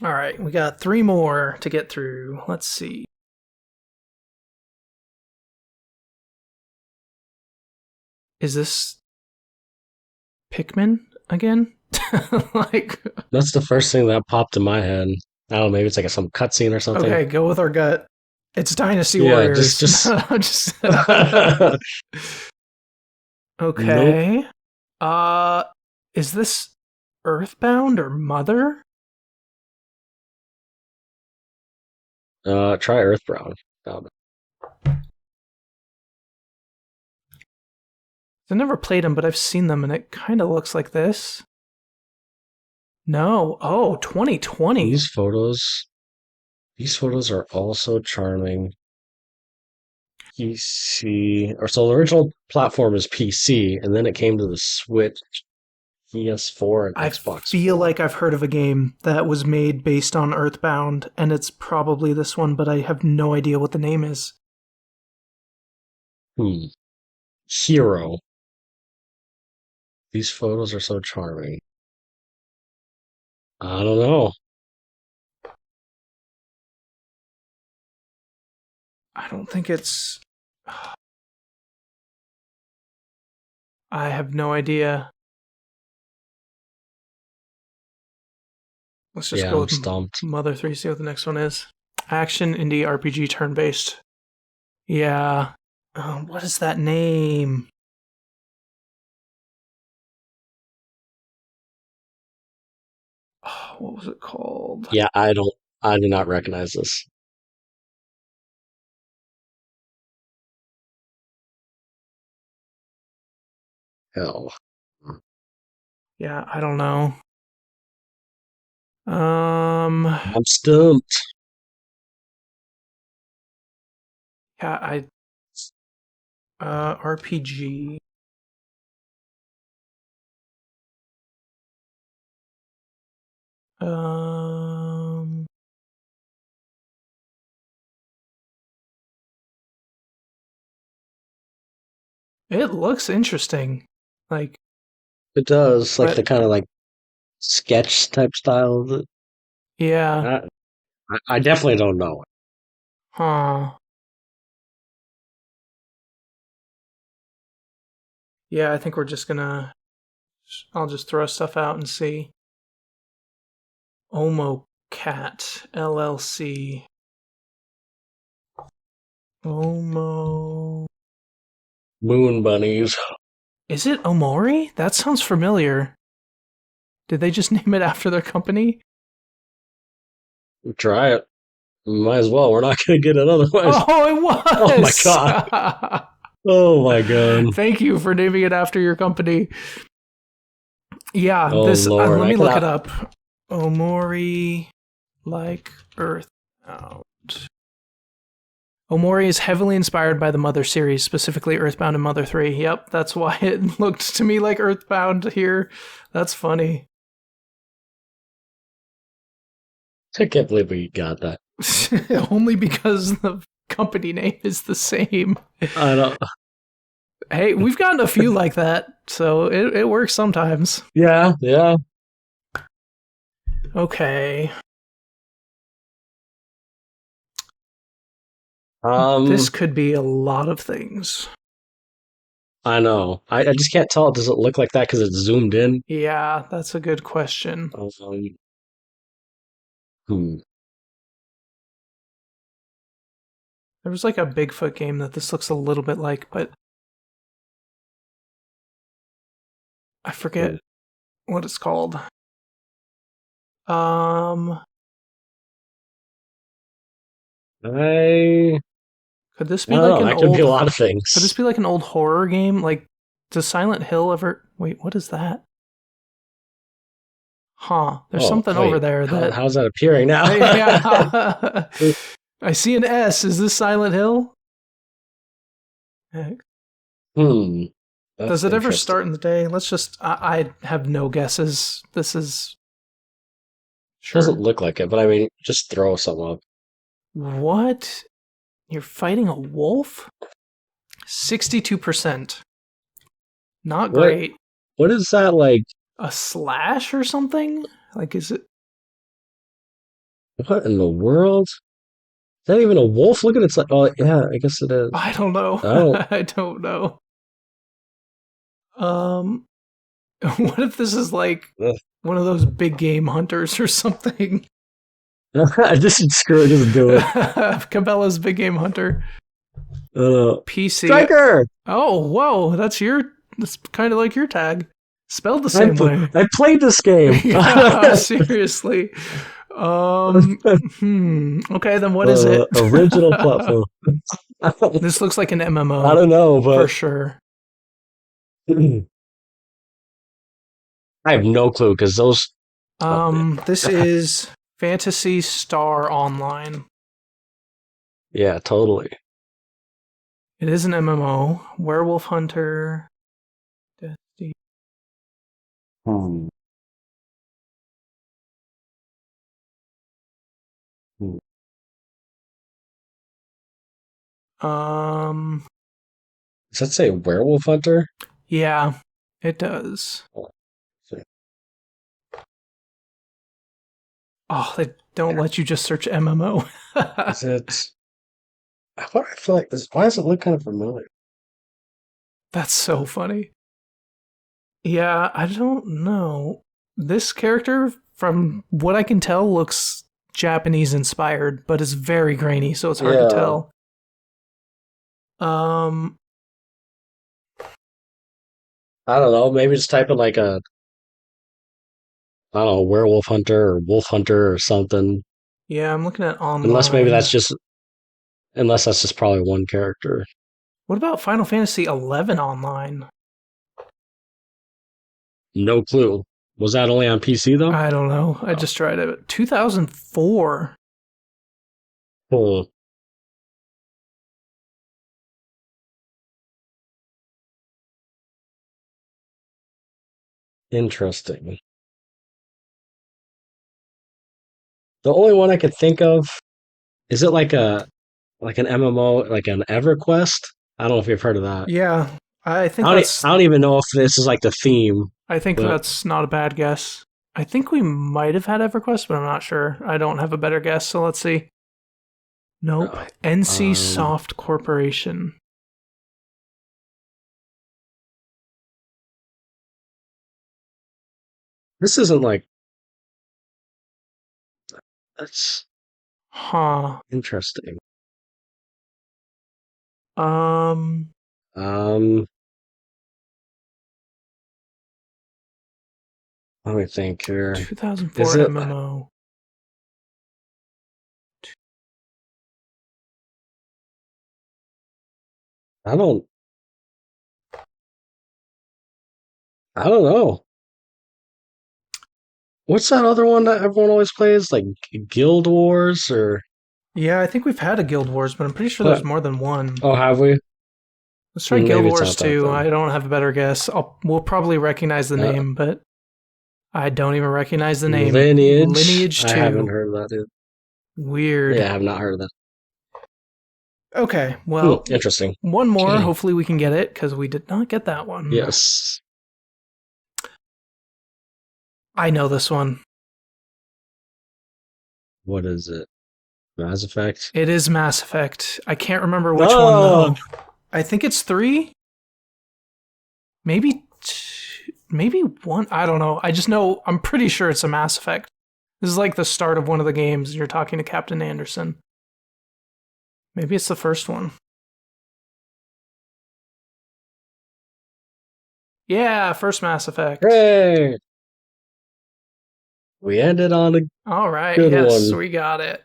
All right, we got 3 more to get through. Let's see. Is this Pikmin again? Like, That's the first thing that popped in my head. I don't know, maybe it's like some cutscene or something. okay, go with our gut. It's Dynasty Yeah, Warriors. just Okay. Is this Earthbound or Mother? Try Earthbound. I've never played them, but I've seen them, and it kind of looks like this. No. Oh, 2020. These photos are also charming. PC, or so the original platform is PC, and then it came to the Switch, PS4, and I Xbox feel 4. like I've heard of a game that was made based on Earthbound, and it's probably this one, but I have no idea what the name is. Hero. These photos are so charming. I don't know. I don't think it's. I have no idea. Let's just Yeah, go I'm with stumped. Mother 3, see what the next one is. Action indie RPG turn based. Yeah. What is that name? Oh, what was it called? Yeah, I do not recognize this. Hell. Yeah, I don't know. I'm stumped. Yeah, RPG. It looks interesting. Like, It does, like but the kind of like sketch type style of it. yeah, I definitely don't know. huh? Yeah, I think we're just gonna. I'll just throw stuff out and see. Omo Cat LLC. Omo. Moon bunnies. Is it Omori? That sounds familiar. Did they just name it after their company? Try it. Might as well. We're not gonna get it otherwise. Oh, it was. Oh my god. Oh my god. Thank you for naming it after your company. Yeah, Oh this. lord. Let me look it up. Omori, like Earth Out. Omori is heavily inspired by the Mother series, specifically Earthbound and Mother 3. Yep, that's why it looked to me like Earthbound here. That's funny. I can't believe we got that. Only because the company name is the same. I don't. Hey, we've gotten a few like that, so it works sometimes. Yeah, yeah. Okay. This could be a lot of things. I know. I just can't tell. Does it look like that because it's zoomed in? Yeah, that's a good question. Hmm. There was like a Bigfoot game that this looks a little bit like, but I forget what it's called. Could this be I don't like know. an That could be a old? lot of things. Could this be like an old horror game? Like, does Silent Hill ever? Wait, what is that? Huh? There's something over there that. How's that appearing now? Yeah. I see an S. Is this Silent Hill? Does it ever start in the day? Let's just. I have no guesses. This is. Sure. Doesn't look like it, but I mean, just throw something up. What? You're fighting a wolf? 62%. Not great. What is that like? A slash or something? Like, is it? What in the world? Is that even a wolf? Look at it. Oh, yeah, I guess it is. I don't know. I don't know. What if this is like one of those big game hunters or something? This is screw it. Just do it. Cabela's Big Game Hunter. PC. Striker! Oh, whoa. That's kind of like your tag. Spelled the same way. I played this game. Yeah, seriously. Okay, then what is it? Original platform. This looks like an MMO. I don't know, but for sure. I have no clue because those. This is Fantasy Star Online. Yeah, totally. It is an MMO. Werewolf Hunter. Does that say Werewolf Hunter? Yeah, it does. Oh, they don't let you just search MMO. Is it? I feel like this. Why does it look kind of familiar? That's so funny. Yeah, I don't know. This character, from what I can tell, looks Japanese inspired, but is very grainy, so it's hard to tell. I don't know. Maybe just type in like a, I don't know, werewolf hunter or wolf hunter or something. Yeah, I'm looking at online. Unless that's just probably one character. What about Final Fantasy 11 online? No clue. Was that only on PC though? I don't know. I just tried it. 2004. Interesting. The only one I could think of, is it like an MMO, like an EverQuest? I don't know if you've heard of that. Yeah, I think I don't even know if this is like the theme. I think that's not a bad guess. I think we might have had EverQuest, but I'm not sure. I don't have a better guess, so let's see. Nope. NC Soft Corporation. This isn't like. That's interesting. Let me think here. 2004 MMO. I don't know. What's that other one that everyone always plays? Like Guild Wars or? Yeah, I think we've had a Guild Wars, but I'm pretty sure there's more than one. Oh, have we? Let's try Guild Wars 2. I don't have a better guess. We'll probably recognize the name, but I don't even recognize the name. Lineage 2. I haven't heard of that, dude. Weird. Yeah, I have not heard of that. Okay, well, interesting. One more. Hopefully we can get it, because we did not get that one. Yes. I know this one. What is it? Mass Effect? It is Mass Effect. I can't remember which one, though. I think it's 3. Maybe 1. I don't know. I just know, I'm pretty sure it's a Mass Effect. This is like the start of one of the games. You're talking to Captain Anderson. Maybe it's the first one. Yeah, first Mass Effect. Hooray! We ended on a all right. Good yes, one. We got it.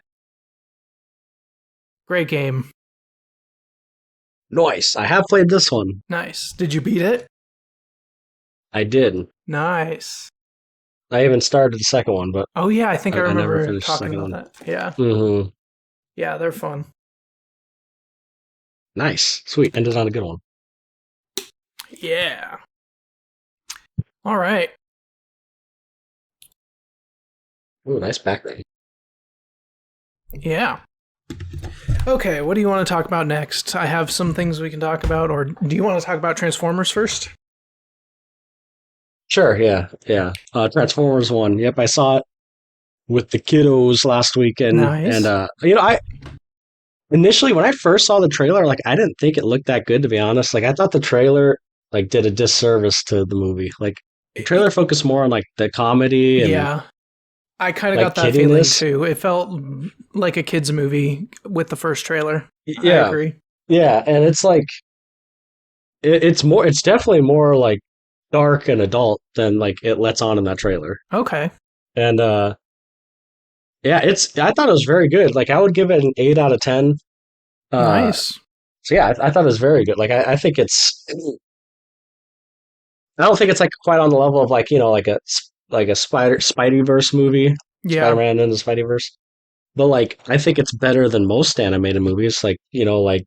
Great game. Nice. I have played this one. Nice. Did you beat it? I did. Nice. I even started the second one, but oh yeah, I think I remember never finished talking the second about that. Yeah. Mm-hmm. Yeah, they're fun. Nice. Sweet. Ended on a good one. Yeah. All right. Ooh, nice background. Yeah. Okay, what do you want to talk about next? I have some things we can talk about, or do you want to talk about Transformers first? Sure, yeah. Transformers 1. Yep, I saw it with the kiddos last weekend. Nice. And, I initially, when I first saw the trailer, like, I didn't think it looked that good, to be honest. Like, I thought the trailer, like, did a disservice to the movie. Like, the trailer focused more on, like, the comedy and... Yeah. I kind of like, got that feeling, too. It felt like a kid's movie with the first trailer. Yeah. I agree. Yeah, and it's, like... It's definitely more, like, dark and adult than, like, it lets on in that trailer. Okay. And, yeah, I thought it was very good. Like, I would give it an 8 out of 10. Nice. So, yeah, I thought it was very good. Like, I think it's... I don't think it's, like, quite on the level of, like, like a Spideyverse movie. Yeah. Spider-Man and the Spideyverse. But, like, I think it's better than most animated movies. Like, like...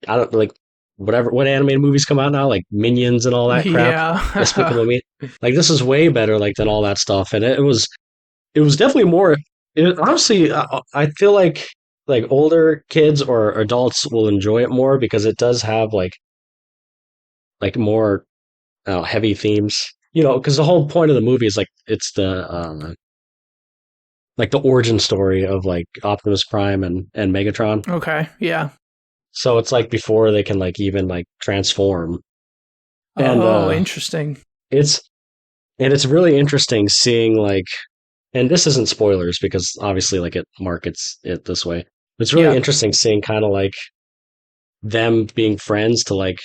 I don't... Like, what animated movies come out now? Like, Minions and all that crap. Yeah. Despicable Me. Like, this is way better, like, than all that stuff. And it was definitely more... honestly, I feel like older kids or adults will enjoy it more because it does have like more heavy themes. Because the whole point of the movie is like it's the like the origin story of like Optimus Prime and Megatron. Okay, yeah. So it's like before they can like even like transform. And, interesting. It's really interesting seeing like, and this isn't spoilers because obviously like it markets it this way. It's really interesting seeing kind of like them being friends to like,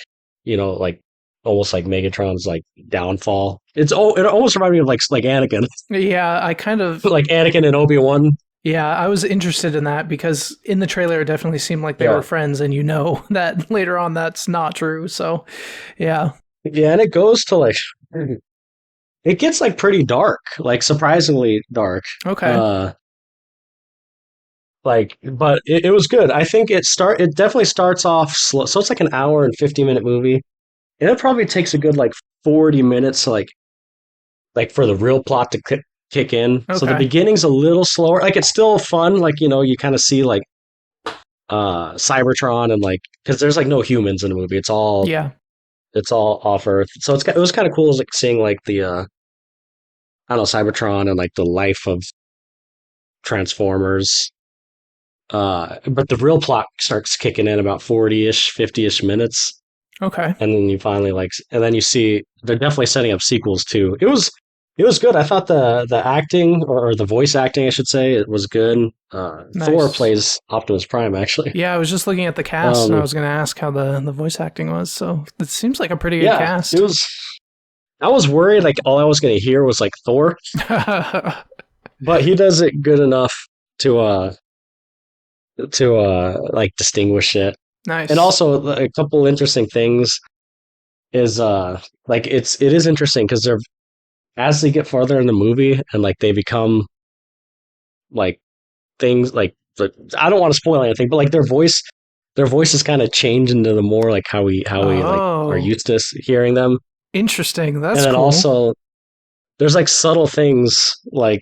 like almost like Megatron's like downfall. It almost reminded me of like Anakin. Yeah, I kind of like Anakin and Obi-Wan. Yeah, I was interested in that because in the trailer it definitely seemed like they were friends, and that later on that's not true. So, yeah. Yeah, and it goes to like it gets like pretty dark, like surprisingly dark. Okay. But it was good. I think it definitely starts off slow. So it's like an hour and 50-minute movie. And it probably takes a good like 40 minutes to like for the real plot to kick in. Okay. So the beginning's a little slower. Like it's still fun. Like, you kind of see like Cybertron and like because there's like no humans in the movie. Yeah. It's all off Earth. So it was kind of cool like seeing like the I don't know Cybertron and like the life of Transformers. But the real plot starts kicking in about 40-ish, 50-ish minutes. Okay. And then you finally and then you see they're definitely setting up sequels too. It was good. I thought the acting or the voice acting, I should say, it was good. Thor Nice. plays Optimus Prime actually. Yeah, I was just looking at the cast and I was going to ask how the voice acting was. So it seems like a pretty good cast. It was. I was worried like all I was going to hear was like Thor, but he does it good enough to like distinguish it. Nice. And also a couple interesting things is like it is interesting because they're as they get farther in the movie and like they become like things like I don't want to spoil anything, but like their voices kind of change into the more like how we like are used to hearing them. Interesting. That's and then cool. Also there's like subtle things like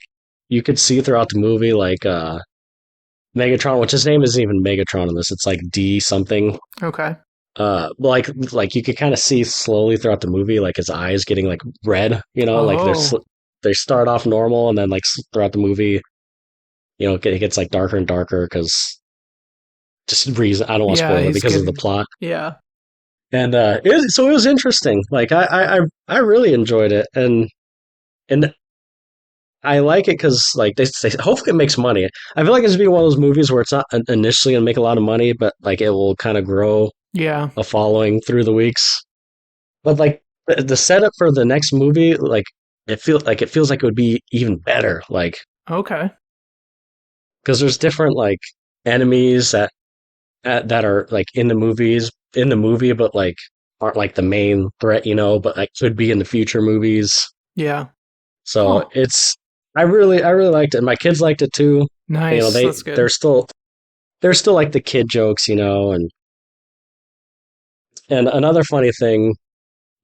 you could see throughout the movie, like Megatron, which his name isn't even Megatron in this. It's like D something. Okay. Like you could kind of see slowly throughout the movie, like his eyes getting like red. Like they start off normal, and then like throughout the movie, it gets like darker and darker because just reason I don't want to spoil it because of the plot. Yeah. And it was interesting. Like I really enjoyed it, and I like it because like they hopefully it makes money. I feel like it's be one of those movies where it's not initially gonna make a lot of money, but like it will kind of grow a following through the weeks. But like the setup for the next movie, like it feels like it would be even better. Like okay, because there's different like enemies that are like in the movie, but like aren't like the main threat, but like could be in the future movies. Yeah. So I really liked it. My kids liked it too. Nice. That's good. They're still like the kid jokes, and another funny thing,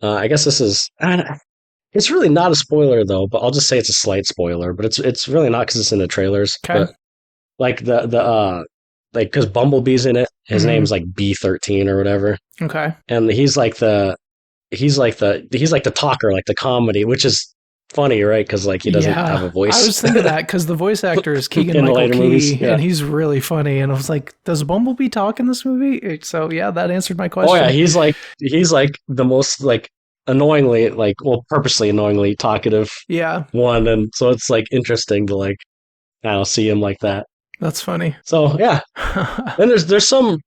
I guess this is it's really not a spoiler though, but I'll just say it's a slight spoiler, but it's really not because it's in the trailers. Okay. But like like because Bumblebee's in it, his name's like B13 or whatever. Okay. And he's like the talker, like the comedy, which is funny, right? Because like he doesn't have a voice. I was thinking that because the voice actor is Keegan-Michael Key, and he's really funny. And I was like, does Bumblebee talk in this movie? So yeah, that answered my question. Oh yeah, he's like the most like annoyingly purposely annoyingly talkative one, and so it's like interesting to like see him like that. That's funny. So yeah, and there's some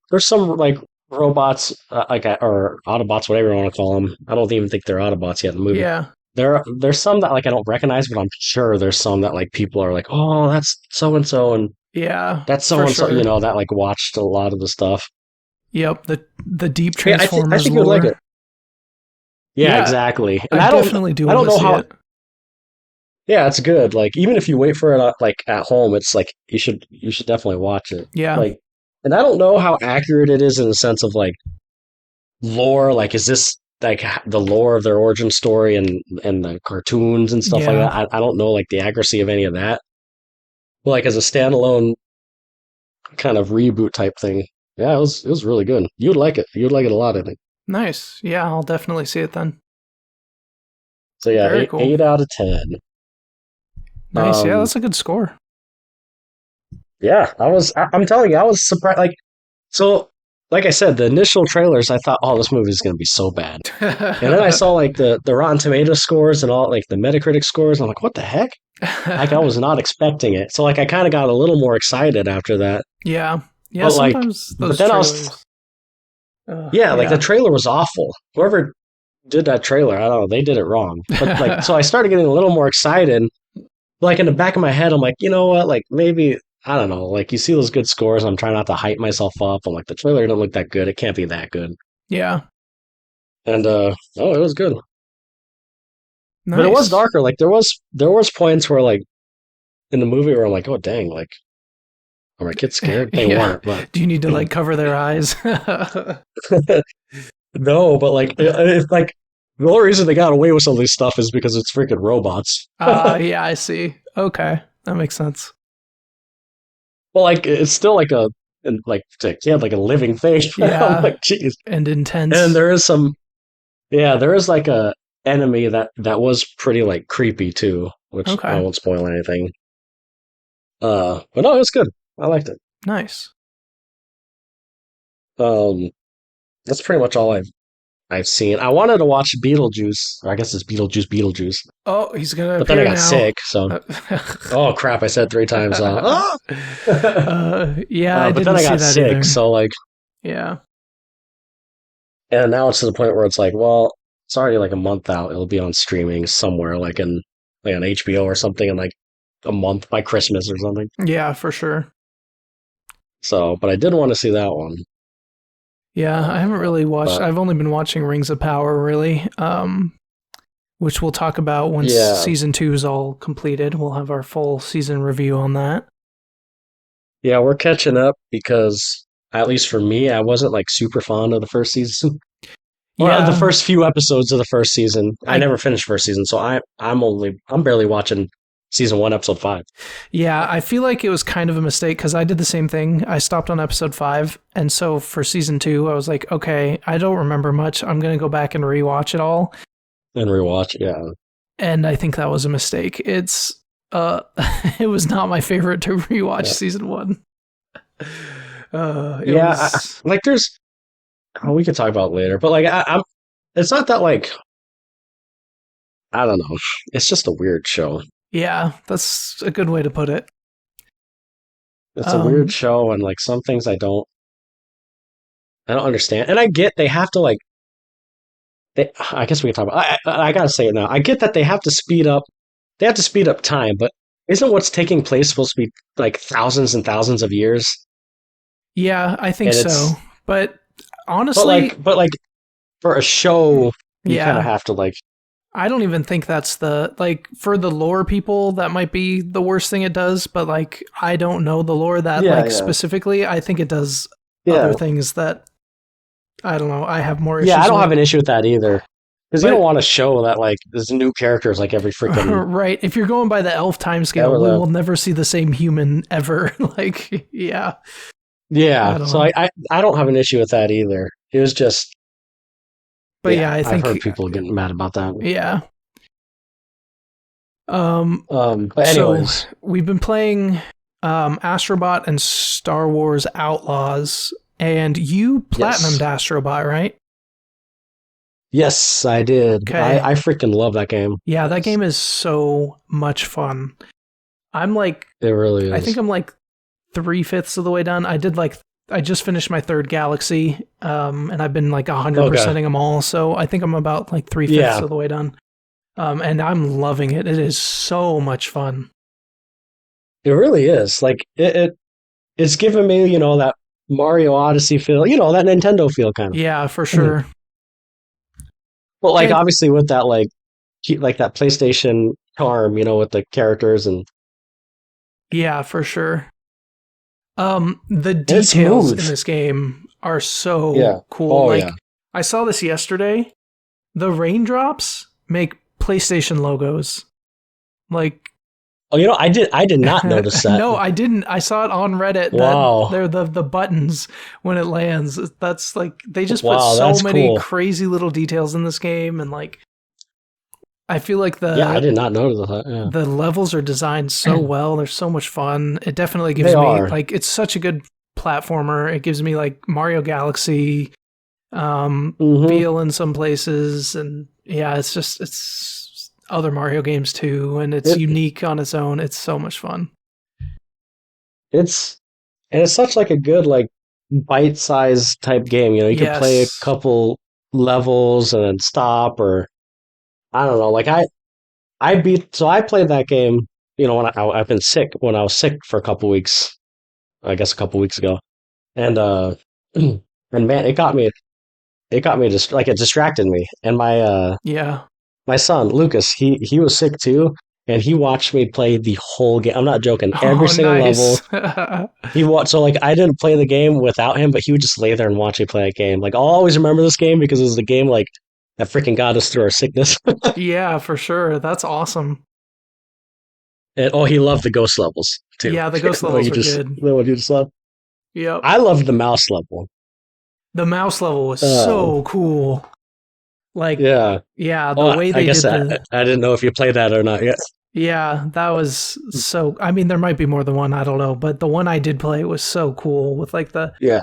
like robots or Autobots, whatever you want to call them. I don't even think they're Autobots yet in the movie. Yeah. There's some that like I don't recognize, but I'm sure there's some that like people are like, oh, that's so and so, and that's so and so, that like watched a lot of the stuff. Yep, the deep Transformers. I think you would like it. Yeah, exactly. And I definitely do. I don't know how. It. Yeah, it's good. Like even if you wait for it like at home, it's like you should definitely watch it. Yeah. Like, and I don't know how accurate it is in the sense of like lore. Like, is this like the lore of their origin story and the cartoons and stuff like that? I don't know like the accuracy of any of that. But like as a standalone kind of reboot type thing, yeah, it was really good. You'd like it. You'd like it a lot, I think. Nice. Yeah, I'll definitely see it then. So yeah, 8 out of 10. Nice. Yeah, that's a good score. Yeah, I'm telling you, I was surprised. Like I said, the initial trailers, I thought, oh, this movie is going to be so bad. And then I saw like the Rotten Tomatoes scores and all like the Metacritic scores. And I'm like, what the heck? Like I was not expecting it. So like I kind of got a little more excited after that. Yeah. Yeah. But, sometimes those trailers. Like the trailer was awful. Whoever did that trailer, I don't know, they did it wrong. But like, so I started getting a little more excited. Like in the back of my head, I'm like, you know what? Like maybe, I don't know. Like you see those good scores. I'm trying not to hype myself up. I'm like, the trailer didn't look that good. It can't be that good. Yeah. And it was good. Nice. But it was darker. Like there was points where like in the movie where I'm like, oh dang, like are my kids scared? They weren't. But do you need to like cover their eyes? No, but like it's like the only reason they got away with some of this stuff is because it's freaking robots. Yeah, I see. Okay, that makes sense. Well, like it's still like and like he had like a living thing. I'm Yeah, like, jeez. and intense. And there is there is like a enemy that was pretty like creepy too, which I Okay, won't spoil anything. But no, it was good. I liked it. nice. Um, that's pretty much all I've seen. I wanted to watch Beetlejuice. Or I guess it's Beetlejuice. Oh, he's gonna But then I appear got now. sick, so oh crap! I said it 3 times. Yeah, I But didn't then I see got that sick, either. so like, Yeah, and now it's to the point where it's like, well, it's already like a month out. It'll be on streaming somewhere, like on HBO or something, in like a month by Christmas or something. yeah, for sure. So, but I did want to see that one. Yeah, I haven't really watched. But I've only been watching Rings of Power, really. Which we'll talk about once yeah, season 2 is all completed. We'll have our full season review on that. yeah, we're catching up because at least for me, I wasn't like super fond of the first season. Or the Yeah, first few episodes of the first season. I I never finished first season, so I'm barely watching season 1, episode 5. yeah, I feel like it was kind of a mistake because I did the same thing. I stopped on episode 5, and so for season 2, I was like, okay, I don't remember much. I'm gonna go back and rewatch it all, And rewatch, yeah. and I think that was a mistake. It's it was not my favorite to rewatch Yeah. season 1. It Yeah, was like there's we could talk about it later, but like I'm it's not that like I don't know. It's just a weird show. yeah, that's a good way to put it. It's a weird Um, show and like some things I don't understand. And I get they have to like I guess we can talk about I gotta say it now. I get that they have to speed up time, but isn't what's taking place supposed to be like thousands and thousands of years? yeah, I think And so. But but honestly, like for a show, you kind of yeah, have to like, I don't even think that's the like for the lore people that might be the worst thing it does, but like I don't know the lore that yeah, like specifically. I think it does other yeah, things that I don't know. I have more yeah. I issues don't have with. an issue with that either, because you don't But want to show that like there's new characters like every freaking right, if you're going by the elf timescale, ever we the will never see the same human ever. Like, yeah, I yeah. don't So know. I don't have an issue with that either. It was just But yeah, yeah. I I've heard think people getting mad about that. yeah. Um, But so anyways, we've been playing Astrobot and Star Wars Outlaws, and you platinumed yes, Astrobot, right? yes, I did. Okay. I freaking love that game. Yeah, that game is so much fun. I'm like, It really I think is. I'm like 3/5 of the way done. I just finished my third galaxy, and I've been like Okay. 100%ing them all. So I think I'm about like 3/5 Yeah, of the way done. And I'm loving it. It is so much fun. it really is. Like it's giving me, that Mario Odyssey feel, that Nintendo feel kind Yeah, for of. sure. But like And obviously with that like that PlayStation charm, with the characters yeah, for sure. The and it's details smooth. in this game are Yeah. so cool. Oh yeah. Like, I saw this yesterday. The raindrops make PlayStation logos. Like, Oh, I did not notice that. no, I didn't. I saw it on Reddit that Wow. they're the buttons when it lands. That's like they just put Wow, so that's many cool. crazy little details in this game, and like I feel like Yeah, I did not notice that. Yeah. the levels are designed so well. They're so much fun. It definitely They gives me are. like it's such a good platformer. It gives me like Mario Galaxy Mhm. feel in some places, and yeah, it's other Mario games too, and it's It unique on its own. It's so much fun. it's and it's such like a good like bite-sized type game, you could play a Yes. couple levels and then stop or I don't know. Like I played that game, when I've been sick when I was sick for a couple weeks, I guess a couple weeks ago. And and man, it got me just like it distracted me. And Yeah. my son Lucas, he was sick too, and he watched me play the whole game. I'm not joking. Every Oh, single level. nice. He watched. So like I didn't play the game without him, but he would just lay there and watch me play a game. Like I'll always remember this game because it was the game like that freaking got us through our sickness. Yeah, for sure. That's awesome. And he loved the ghost levels too. Yeah, the ghost the one levels you are just good. the one you just love. Yep. I loved the mouse level. The mouse level was Uh, so cool. Like, yeah. yeah, the Oh, way I they guess did the I didn't know if you played that or not yet. yeah, that was so. I mean, there might be more than one. I don't know, but the one I did play was so cool with like the Yeah.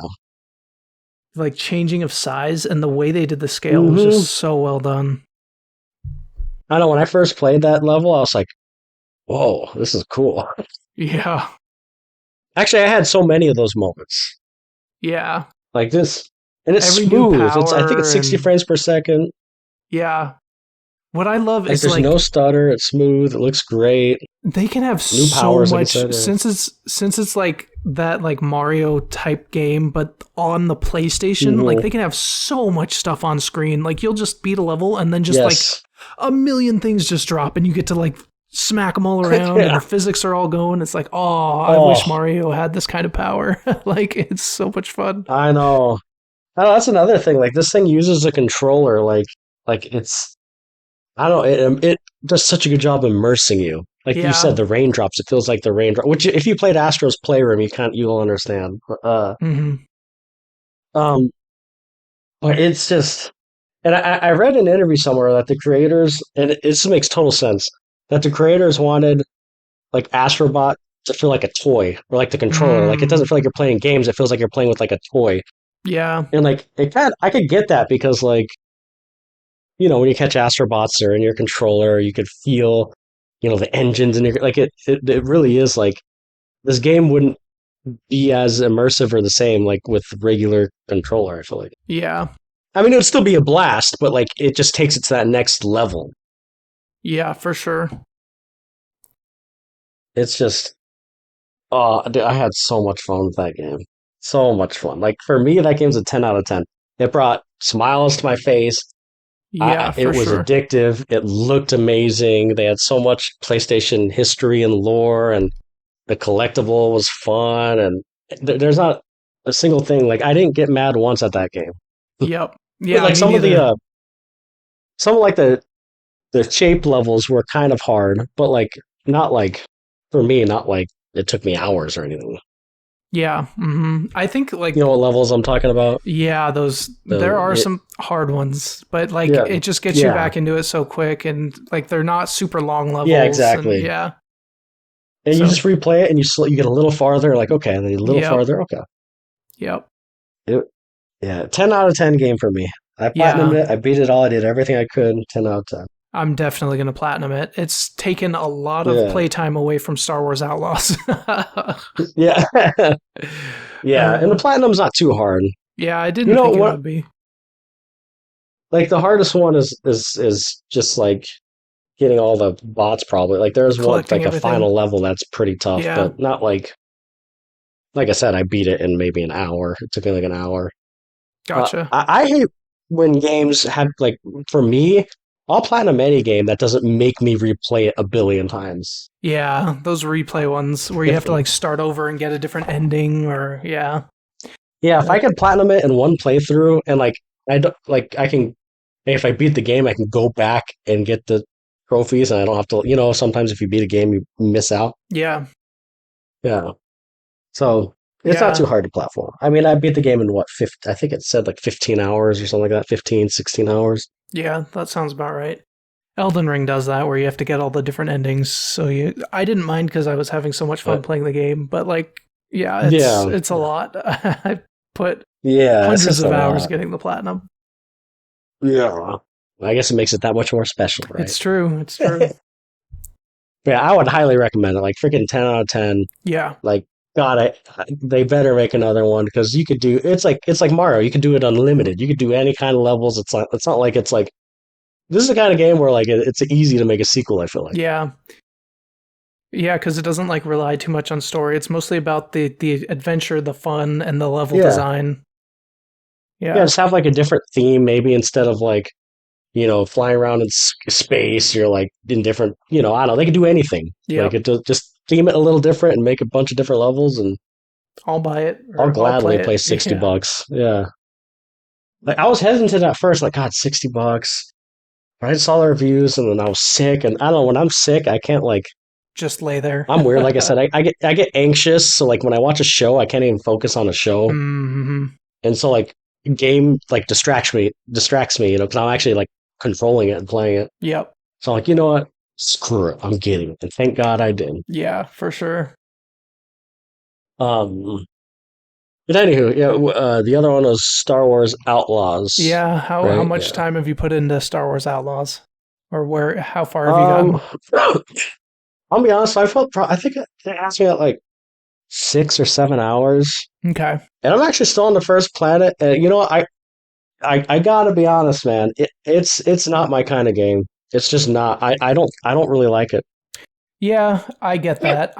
like changing of size and the way they did the scale was Hmm. just so well done. I know when I first played that level, I was like, "Whoa, this is cool." Yeah, Actually, I had so many of those moments yeah. like this, and it's Every new smooth. I think it's power 60 and frames per second. yeah. What I love Like is there's no like stutter. It's smooth. It looks great. they can have New so powers, like I much said. Yeah. since it's like that like Mario type game, but on the PlayStation, like Hmm. they can have so much stuff on screen. Like you'll just beat a level and then just like Yes. a million things just drop and you get to like smack them all around and Yeah. the physics are all going. It's like, oh, I wish Oh, Mario had this kind of power. Like it's so much fun. I know. Oh, that's another thing. Like this thing uses a controller. Like it's. I don't know. It does such a good job immersing you. Like you said, Yeah. the raindrops. It feels like the raindrop. Which, if you played Astro's Playroom, you'll understand. Hmm. Um, but it's just. And I read an interview somewhere that the creators, and this makes total sense, that the creators wanted like Astrobot to feel like a toy or like the controller. Like it doesn't Mm, feel like you're playing games. It feels like you're playing with like a toy. yeah. And like I could get that because like when you catch Astrobots or in your controller, you could feel the engines and like it really is like this game wouldn't be as immersive or the same like with regular controller. I feel like. Yeah. I mean, it would still be a blast, but like it just takes it to that next level. Yeah, for sure. It's just, oh, dude, I had so much fun with that game. So much fun. Like for me, that game's a 10 out of 10. It brought smiles to my face. Yeah, It for was sure. addictive. It looked amazing. They had so much PlayStation history and lore, and the collectible was fun. And there's not a single thing like I didn't get mad once at that game. Yep. But Yeah, like me neither. some of like the shape levels were kind of hard, but like not like for me, not like it took me hours or anything. Yeah. I think You know like what levels I'm talking about? yeah, those there The are it, some hard ones, but like yeah, it just gets you yeah, back into it so quick and like they're not super long yeah, levels and exactly. yeah. And you So, just replay it, and you get a little farther, like okay, and then a little yep. farther, okay. Yep. It, yeah, 10 out of 10 game for me. I platinumed Yeah. it. I beat it all. I did everything I could. 10 out of 10. I'm definitely going to platinum it. It's taken a lot of Yeah, playtime away from Star Wars Outlaws. yeah, yeah. And the uh, platinum's not too hard. yeah, I You didn't know think it what? would be. Like the hardest one is just like getting all the bots. Probably like there's one Collecting like a everything. final level that's pretty tough, Yeah. but not like I said. I beat it in maybe an hour. It took me like an hour. Gotcha. I hate when games have like for me. I'll platinum any game that doesn't make me replay it a billion times. Yeah, those replay ones where you If have to like start over and get a different ending or yeah. Yeah, if I That, could platinum it in one playthrough and like I don't like I can if I beat the game I can go back and get the trophies and I don't have to sometimes if you beat a game you miss out. yeah. Yeah. So it's not too Yeah. hard to platform. I mean I beat the game in what 50, I think it said like 15 hours or something like that, 15, 16 hours. Yeah, that sounds about right. Elden Ring does that where you have to get all the different endings. So you I didn't mind cuz I was having so much fun But playing the game, but like yeah, yeah. it's a lot. I put Yeah, it's hundreds just a of hours lot. getting the platinum. Yeah. I guess it makes it that much more special, right? It's true. It's true. Yeah, I would highly recommend it. Like freaking 10 out of 10. Yeah. Like, God, they better make another one because you could do it's like Mario. You could do it unlimited. You could do any kind of levels. It's not like it's like this is the kind of game where like it's easy to make a sequel. I feel like. Yeah. Yeah, because it doesn't like rely too much on story. It's mostly about the adventure, the fun, and the level Yeah, design. yeah. Yeah. Just have like a different theme, maybe instead of like flying around in space. You're like in different. I don't know. They could do anything. Like Yep. it just theme it a little different and make a bunch of different levels, and I'll buy it I'll or I'll gladly play play it. 60 Yeah. bucks. Yeah. Like I was hesitant at first, like God, 60 bucks. I saw the reviews and then I was sick, and I don't know when I'm sick, I can't like just lay there. I'm weird. Like I said, I get anxious. So like when I watch a show, I can't even focus on a show. Mm-hmm. And so like game like distracts me, because I'm actually like controlling it and playing it. Yep. So I'm like, you know what? Screw it. I'm getting it. And thank God I did. Yeah, for sure. Um, but anywho, yeah, the other one was Star Wars Outlaws. Yeah, how much time have you put into Star Wars Outlaws? Or how far have you gotten? I'll be honest, I think they asked me at like 6 or 7 hours. Okay. And I'm actually still on the first planet. And you know what? I gotta be honest, man. It's not my kind of game. It's just not. I don't really like it. Yeah, I get that.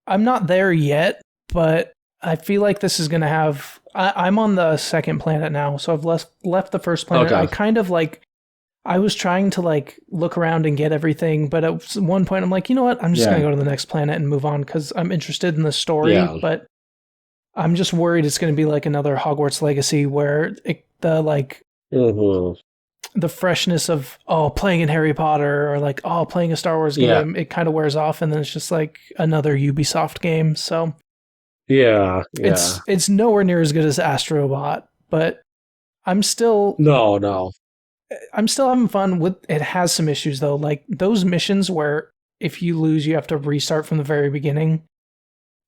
I'm not there yet, but I feel like this is gonna have. I'm on the second planet now, so I've left the first planet. Okay. I kind of like. I was trying to like look around and get everything, but at one point I'm like, you know what? I'm just gonna go to the next planet and move on because I'm interested in the story. Yeah. But I'm just worried it's gonna be like another Hogwarts Legacy where Mm-hmm. the freshness of playing in Harry Potter or like playing a Star Wars game, it kind of wears off, and then it's just like another Ubisoft game. So it's nowhere near as good as Astrobot, but I'm still having fun with it. Has some issues though, like those missions where if you lose you have to restart from the very beginning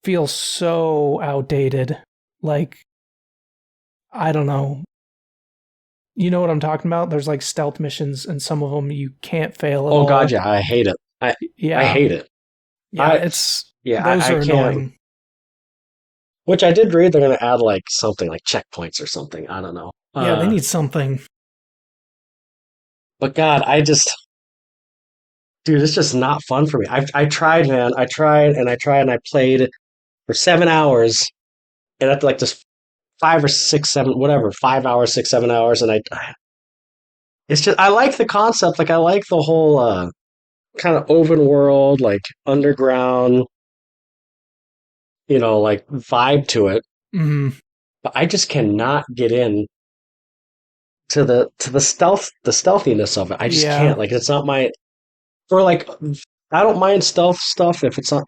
feel so outdated. Like, I don't know. You know what I'm talking about? There's like stealth missions, and some of them you can't fail at all. Oh god, yeah, I hate it. I hate it. Yeah, those are annoying. Which I did read they're going to add like something like checkpoints or something. I don't know. Yeah, they need something. But God, dude, it's just not fun for me. I tried, man. I tried and I played for 7 hours, and after like just 5 hours, 6, 7 hours, and it's just I like the concept. Like I like the whole kind of open world, like underground, like vibe to it. Mm-hmm. But I just cannot get in to the stealthiness of it. I just can't. Like it's not my or like I don't mind stealth stuff if it's not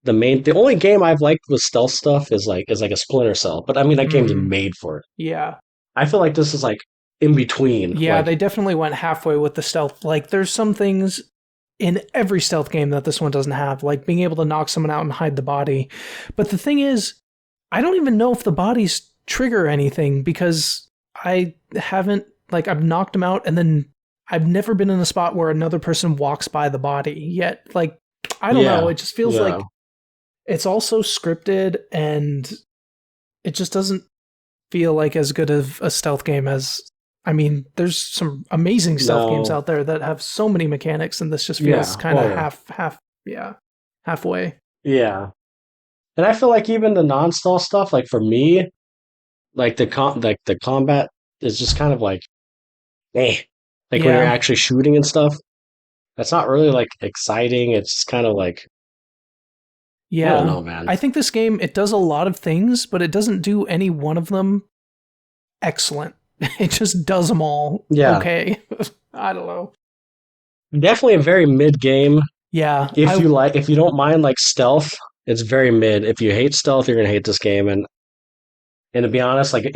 the only game I've liked with stealth stuff is like a Splinter Cell. But I mean that game's made for it. Yeah. I feel like this is like in between. Yeah, like, they definitely went halfway with the stealth. Like there's some things in every stealth game that this one doesn't have, like being able to knock someone out and hide the body. But the thing is, I don't even know if the bodies trigger anything because I haven't, like, I've knocked them out and then I've never been in a spot where another person walks by the body yet. Like, I don't know. It just feels like it's all so scripted and it just doesn't feel like as good of a stealth game as, I mean, there's some amazing stealth games out there that have so many mechanics, and this just feels kind of halfway. Yeah. And I feel like even the non-stealth stuff, like for me, like the combat is just kind of like, when you're actually shooting and stuff, that's not really like exciting. It's kind of like, I don't know, man. I think this game, it does a lot of things, but it doesn't do any one of them excellent. It just does them all okay. I don't know. Definitely a very mid game. Yeah. If you don't mind like stealth, it's very mid. If you hate stealth, you're gonna hate this game. And to be honest, like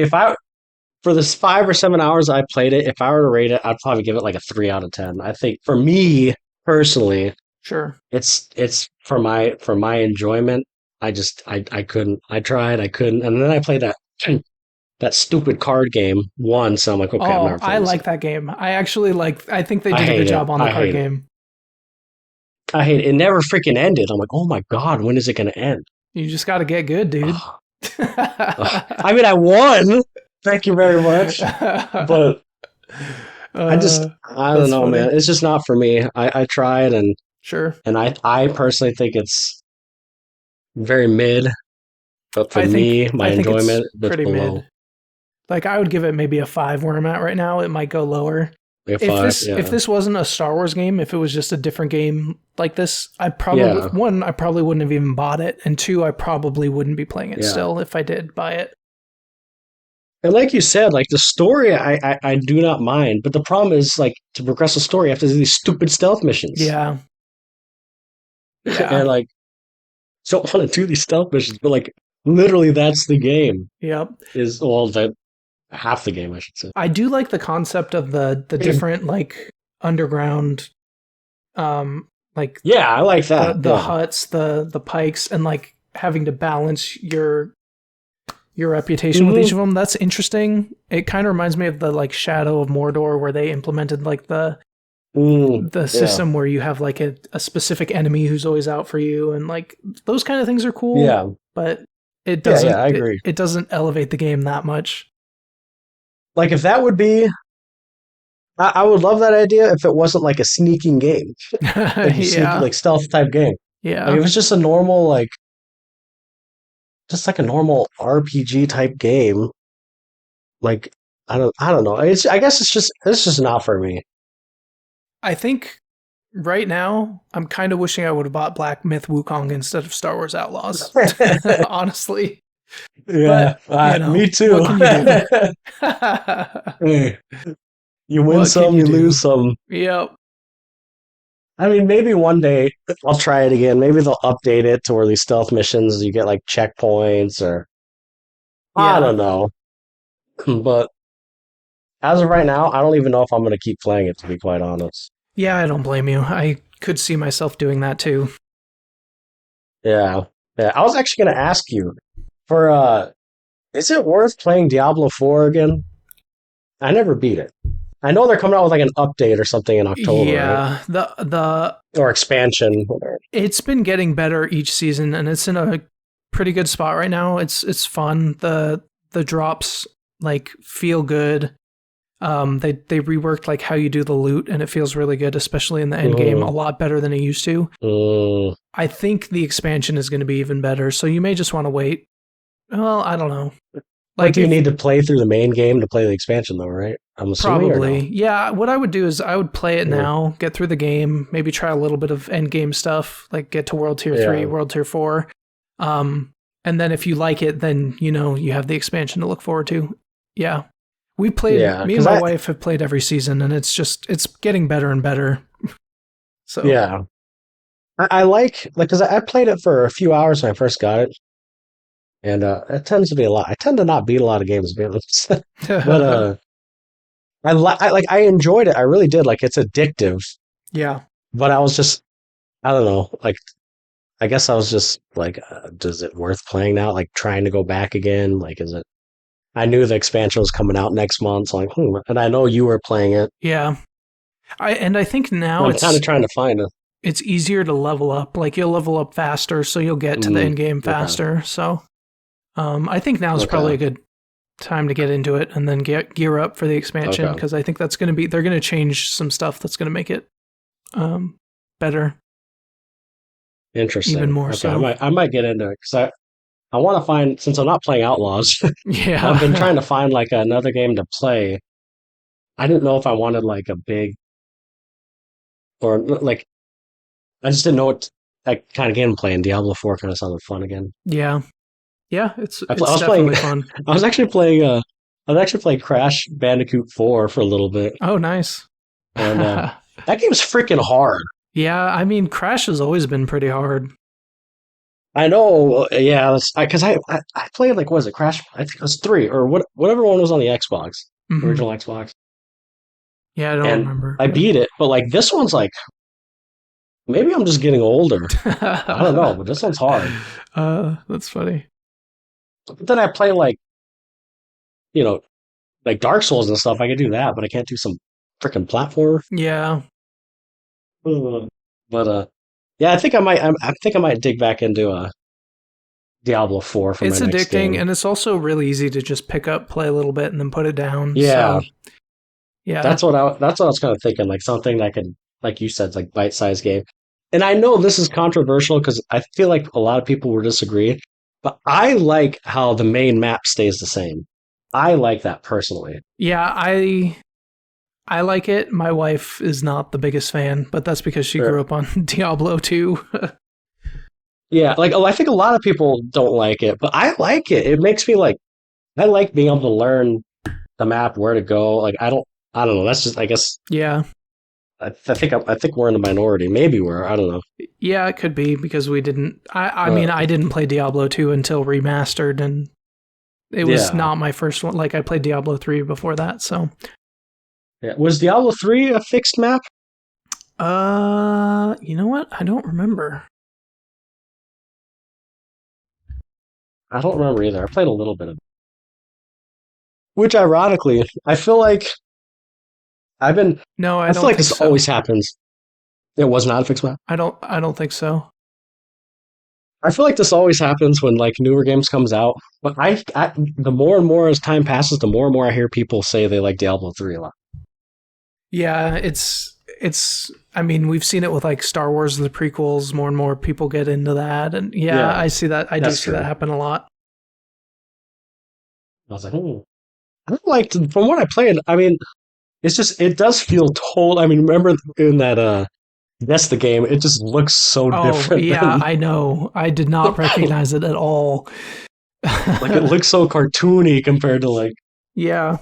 for this 5 or 7 hours I played it, if I were to rate it, I'd probably give it like a 3 out of 10. I think for me personally, sure, it's for my enjoyment. I couldn't. I tried, I couldn't, and then I played that stupid card game once. So I'm like, okay, I'm never playing I like that game. I actually I think they did a good job on the card game. I hate it. It never freaking ended. I'm like, oh my god, when is it going to end? You just got to get good, dude. I mean, I won. Thank you very much. But I don't know, man. It's just not for me. I tried and sure. And I personally think it's very mid. But for me, my enjoyment is pretty below. Mid. Like I would give it maybe a 5 where I'm at right now. It might go lower. If this wasn't a Star Wars game, if it was just a different game like this, I probably wouldn't have even bought it, and 2, I probably wouldn't be playing it still if I did buy it. And like you said, like the story, I do not mind, but the problem is like to progress the story, you have to do these stupid stealth missions. Yeah. Yeah. and like don't want to do these stealth missions, but like literally that's the game. Yep. Is well, the half the game, I should say. I do like the concept of the different like underground like Yeah, I like the that. Yeah. huts, the pikes, and like having to balance your reputation with each Hmm. of them. That's interesting. It kind of reminds me of the like Shadow of Mordor where they implemented like the Yeah. system where you have like a specific enemy who's always out for you, and like those kind of things are cool, Yeah. but it Yeah. Yeah. doesn't I agree. it doesn't elevate the game that much. Like if that would be, I would love that idea if it wasn't like a sneaking game, like you sneak Yeah. like stealth type game. Like Yeah. if it's just a normal like just like a normal RPG type game, like I don't know. I guess it's just not for me. I think right now I'm kind of wishing I would have bought Black Myth Wukong instead of Star Wars Outlaws. Honestly. Yeah, But, you know, me too. what can you do? Hey, you win What can some, you you do? lose some. Yep. I mean, maybe one day I'll try it again. Maybe they'll update it to where these stealth missions you get like checkpoints or I Yeah. don't know. But as of right now, I don't even know if I'm going to keep playing it, to be quite honest. Yeah, I don't blame you. I could see myself doing that too. Yeah. Yeah. I was actually going to ask you for is it worth playing Diablo 4 again? I never beat it. I know they're coming out with like an update or something in October, right? Yeah, the Or expansion, whatever. it's been getting better each season, and it's in a pretty good spot right now. It's fun. The drops like feel good. They reworked like how you do the loot, and it feels really good, especially in the end game, a lot better than it used to. Mm. I think the expansion is going to be even better, so you may just want to wait. Well, I don't know. Like, Like do you if need to play through the main game to play the expansion, though, right? I'm assuming, or no? probably, yeah. What I would do is I would play it Mm. now, get through the game, maybe try a little bit of end game stuff, like get to World Tier 3, Yeah. World Tier 4. And then if you like it, then you know you have the expansion to look forward to. Yeah. We played Yeah, me and because my wife have played every season, and it's getting better and better. So yeah, I like because I played it for a few hours when I first got it, and it tends to be a lot. I tend to not beat a lot of games, to be honest. But I enjoyed it. I really did. Like it's addictive, yeah. but I was just I don't know. Like I guess I was just like, does it worth playing now? Like trying to go back again? Like is it? I knew the expansion was coming out next month, so like, and I know you were playing it. Yeah. I think now I'm kind of trying to find it. it's easier to level up. Like you'll level up faster, so you'll get to the end game Okay. faster. So I think now is Okay. probably a good time to get into it and then get gear up for the expansion Okay. because I think that's going to be they're going to change some stuff that's going to make it better. Interesting. Even more Okay, so. I might get into it because I want to find since I'm not playing Outlaws. Yeah. I've been trying to find like another game to play. I didn't know if I wanted like a big or like I just didn't know what like kind of game playing. Diablo 4 kind of sounded fun again. Yeah. Yeah, it's I it's was playing. definitely fun. I was actually playing. I was actually playing Crash Bandicoot 4 for a little bit, Oh, nice. and that game's freaking hard. Yeah, I mean Crash has always been pretty hard. I know. Yeah, because I played like what was it Crash? I think it was 3 or whatever one was on the Xbox, Mhm. original Xbox. Yeah, I don't And remember. I beat it, but like this one's like maybe I'm just getting older. I don't know, but this one's hard. That's funny. But then I play like you know like Dark Souls and stuff. I can do that, but I can't do some freaking platformer. Yeah. But yeah, I think I might. I think I might dig back into Diablo 4 for my It's next addicting game. and it's also really easy to just pick up, play a little bit and then put it down. Yeah, So, yeah. that's what I was kind of thinking. Like something that could, like you said, like bite-sized game. And I know this is controversial because I feel like a lot of people will disagree, but I like how the main map stays the same. I like that personally. Yeah, I like it. My wife is not the biggest fan, but that's because she Sure. grew up on Diablo 2. Yeah, like I think a lot of people don't like it, but I like it. It makes me like I like being able to learn the map, where to go. Like I don't know. That's just I guess Yeah. I think we're in the minority. Maybe I don't know. Yeah, it could be because we didn't. I mean, I didn't play Diablo 2 until remastered, and it was not my first one. Like I played Diablo 3 before that, so. Yeah. Was Diablo 3 a fixed map? You know what? I don't remember. I don't remember either. I played a little bit of it. Which, ironically, I feel like I've been. No, I feel like this always happens. It was not a fixed map. I don't think so. I feel like this always happens when like newer games comes out. But the more and more as time passes, the more and more I hear people say they like Diablo 3 a lot. Yeah, it's. I mean, we've seen it with like Star Wars and the prequels. More and more people get into that, and yeah. I see that. I do see that happen a lot. I was like, I don't like from what I played. I mean, it does feel total. I mean, remember in that Guessthe.game, it just looks so different. Yeah, I know. I did not recognize it at all. Like it looks so cartoony compared to like. Yeah,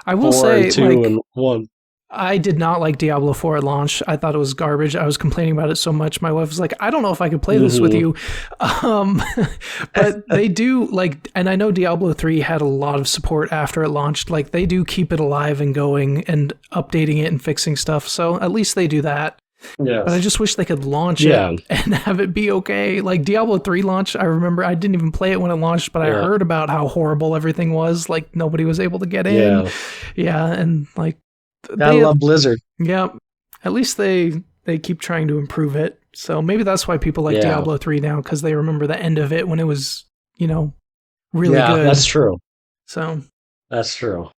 I will say 2 like, and 1. I did not like Diablo 4 at launch. I thought it was garbage. I was complaining about it so much. My wife was like, I don't know if I could play this with you. But they do, like, and I know Diablo 3 had a lot of support after it launched. Like, they do keep it alive and going and updating it and fixing stuff. So at least they do that. Yeah. But I just wish they could launch it and have it be okay. Like Diablo 3 launch, I remember I didn't even play it when it launched, but I heard about how horrible everything was. Like, nobody was able to get in. Yeah, and like, I love Blizzard. Yeah, at least they keep trying to improve it. So maybe that's why people like Diablo 3 now, because they remember the end of it when it was, really good. Yeah, that's true. So that's true.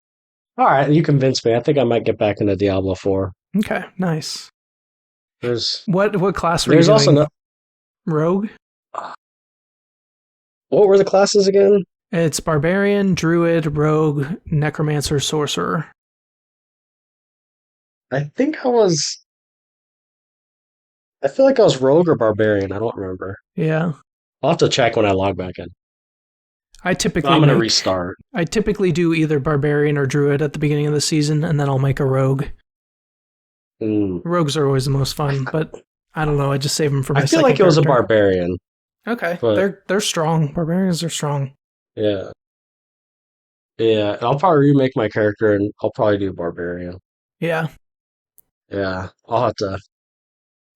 All right, you convinced me. I think I might get back into Diablo 4. Okay, nice. There's what class were you doing? There's also Rogue. What were the classes again? It's Barbarian, Druid, Rogue, Necromancer, Sorcerer. I feel like I was Rogue or Barbarian. I don't remember. Yeah. I'll have to check when I log back in. I'm going to restart. I typically do either Barbarian or Druid at the beginning of the season, and then I'll make a Rogue. Rogues are always the most fun, but I don't know. I just save them for my second I feel like it was a Barbarian. Okay. They're strong. Barbarians are strong. Yeah. Yeah. I'll probably remake my character, and I'll probably do Barbarian. Yeah. Yeah, I'll have to.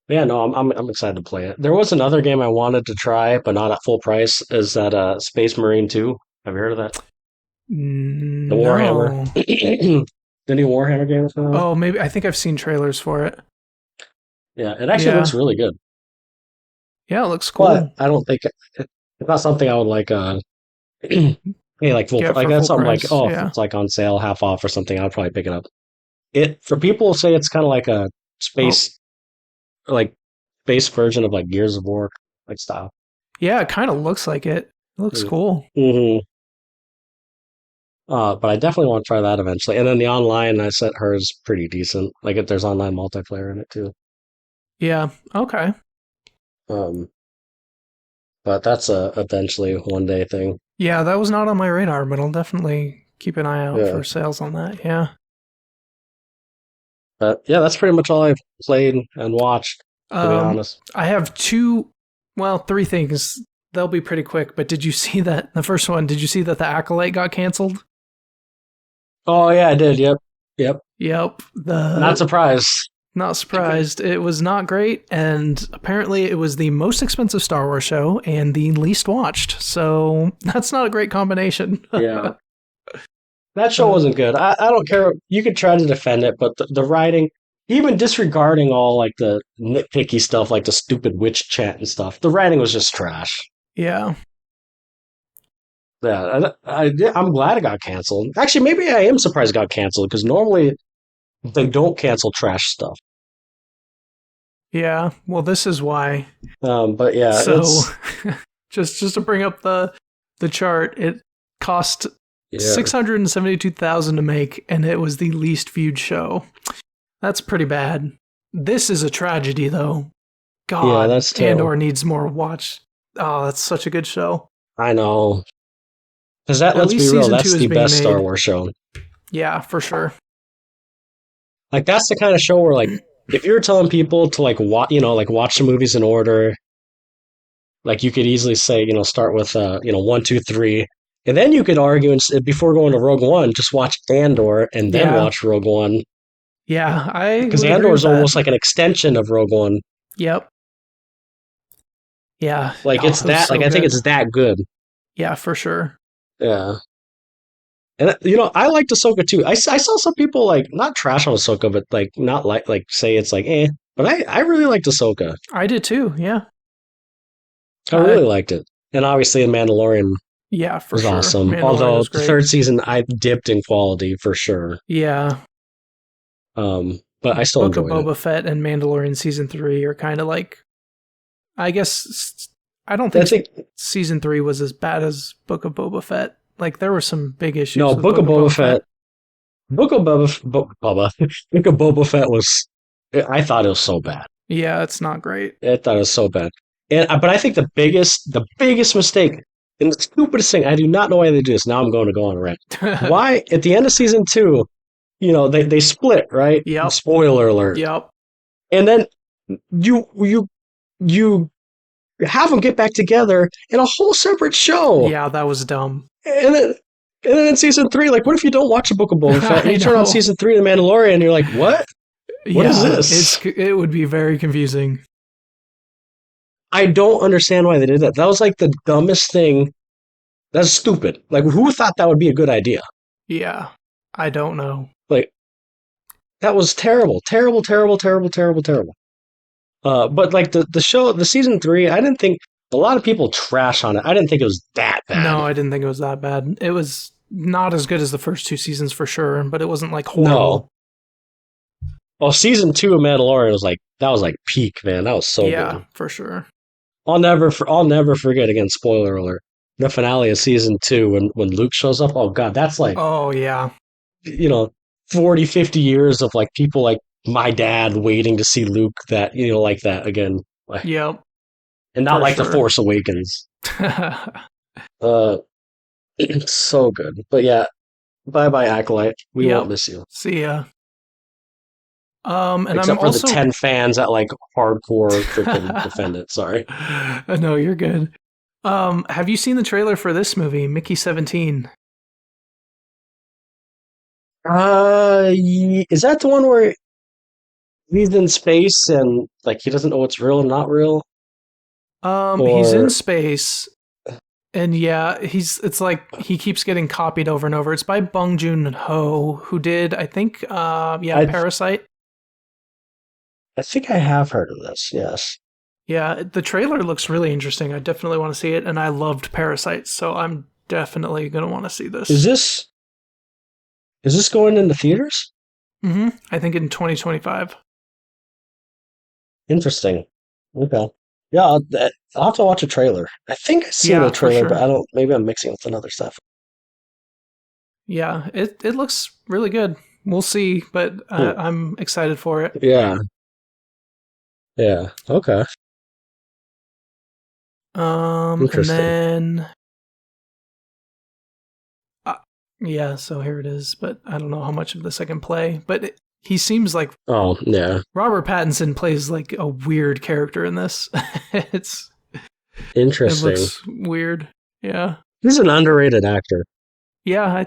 Yeah, no, I'm excited to play it. There was another game I wanted to try, but not at full price. Is that Space Marine 2? Have you heard of that? The Warhammer. The new Warhammer game is coming out? Oh, maybe. I think I've seen trailers for it. Yeah, it actually looks really good. Yeah, it looks cool. But I don't think it's not something I would like. Hey, like full, like that's something price. Like if it's like on sale, half off or something. I'd probably pick it up. For people who say it's kind of like a space version of like Gears of War like style. Yeah, it kind of looks like it. It looks cool. Mm-hmm. But I definitely want to try that eventually. And then the online, I set hers pretty decent. Like if there's online multiplayer in it too. Yeah. Okay. But that's eventually one day thing. Yeah, that was not on my radar, but I'll definitely keep an eye out for sales on that. Yeah. But yeah, that's pretty much all I've played and watched, to be honest. I have three things. They'll be pretty quick, but did you see that? The first one, did you see that the Acolyte got canceled? Oh, yeah, I did. Yep. Not surprised. Not surprised. It was not great, and apparently it was the most expensive Star Wars show and the least watched, so that's not a great combination. Yeah. That show wasn't good. I don't care. You could try to defend it, but the writing, even disregarding all like the nitpicky stuff, like the stupid witch chant and stuff, the writing was just trash. Yeah. Yeah, I'm glad it got canceled. Actually, maybe I am surprised it got canceled because normally they don't cancel trash stuff. Yeah, well, this is why. But yeah, so just to bring up the chart, it cost $672,000 to make, and it was the least viewed show. That's pretty bad. This is a tragedy, though. God, that's Andor needs more watch. Oh, that's such a good show. I know. Because let's be real, that's the best Star Wars show. Yeah, for sure. Like, that's the kind of show where, like, if you're telling people to like watch the movies in order, like you could easily say, start with 1, 2, 3, and then you could argue before going to Rogue One, just watch Andor and then Yeah. watch Rogue One. Yeah, I Because would agree Andor with is almost that. like an extension of Rogue One. Yep. Yeah. Like Oh, it's it was that. Like so I think good. it's that good. Yeah, for sure. Yeah. And I liked Ahsoka too. I saw some people like not trash on Ahsoka, but like not like say it's like eh. But I really liked Ahsoka. I did too. Yeah. I really liked it. And obviously, The Mandalorian Yeah, for was sure. awesome. Mandalorian Although was the great. third season, I dipped in quality for sure. Yeah. But I still Book of enjoyed it. Boba Fett and Mandalorian season 3 are kind of like, I guess, I don't I think think season 3 was as bad as Book of Boba Fett. Like, there were some big issues no with Book of Book of Boba Boba Fett. Fett. Book of Book of Boba Fett was. I thought it was so bad. Yeah, it's not great. I thought it was so bad. But I think the biggest mistake and the stupidest thing. I do not know why they do this. Now I'm going to go on a rant. Why at the end of season 2, they split, right? Yep. Spoiler alert. Yep. And then you have them get back together in a whole separate show. Yeah, that was dumb. And then in season 3, like, what if you don't watch a Book of Boba Fett and I you turn on know. season 3 of The Mandalorian and you're like, what? What is Yeah, this? it would be very confusing. I don't understand why they did that. That was like the dumbest thing. That's stupid. Like, who thought that would be a good idea? Yeah, I don't know. Like, that was terrible, terrible, terrible, terrible, terrible, terrible. But like the show, the season 3, I didn't think a lot of people trash on it. I didn't think it was that bad. No, I didn't think it was that bad. It was not as good as the first 2 seasons for sure, but it wasn't like horrible. No. Well, season 2 of Mandalorian was like peak, man. That was so Yeah, good. for sure. I'll never forget. Again, spoiler alert. The finale of season 2 when Luke shows up. Oh god, that's like Oh yeah. you know 40, 50 years of like people like my dad waiting to see Luke like that again, Yep. and not For like the sure. Force Awakens. Uh, it's so good. But yeah, bye bye Acolyte. We Yep. won't miss you. See ya. And Except I'm for also the 10 fans that like hardcore freaking defend it. Sorry. No, you're good. Have you seen the trailer for this movie, Mickey 17? Is that the one where he's in space and like he doesn't know what's real and not real? He's in Or space, and yeah, it's like he keeps getting copied over and over. It's by Bong Joon-ho, who did, I think, I Parasite. I think I have heard of this. Yes. Yeah, the trailer looks really interesting. I definitely want to see it, and I loved Parasite, so I'm definitely gonna want to see this. Is this going into theaters? I think in 2025. Interesting. Okay. Yeah, I'll have to watch a trailer. I think I've seen Yeah, a for trailer, but sure. I don't. Maybe I'm mixing it with another stuff. Yeah, it looks really good. We'll see, but Hmm. I'm excited for it. Yeah. Yeah. Okay. And Interesting. then uh, yeah, so here it is, but I don't know how much of this I can play. But he seems like Oh, yeah. Robert Pattinson plays like a weird character in this. It Interesting. looks weird. Yeah, He's an underrated actor. yeah,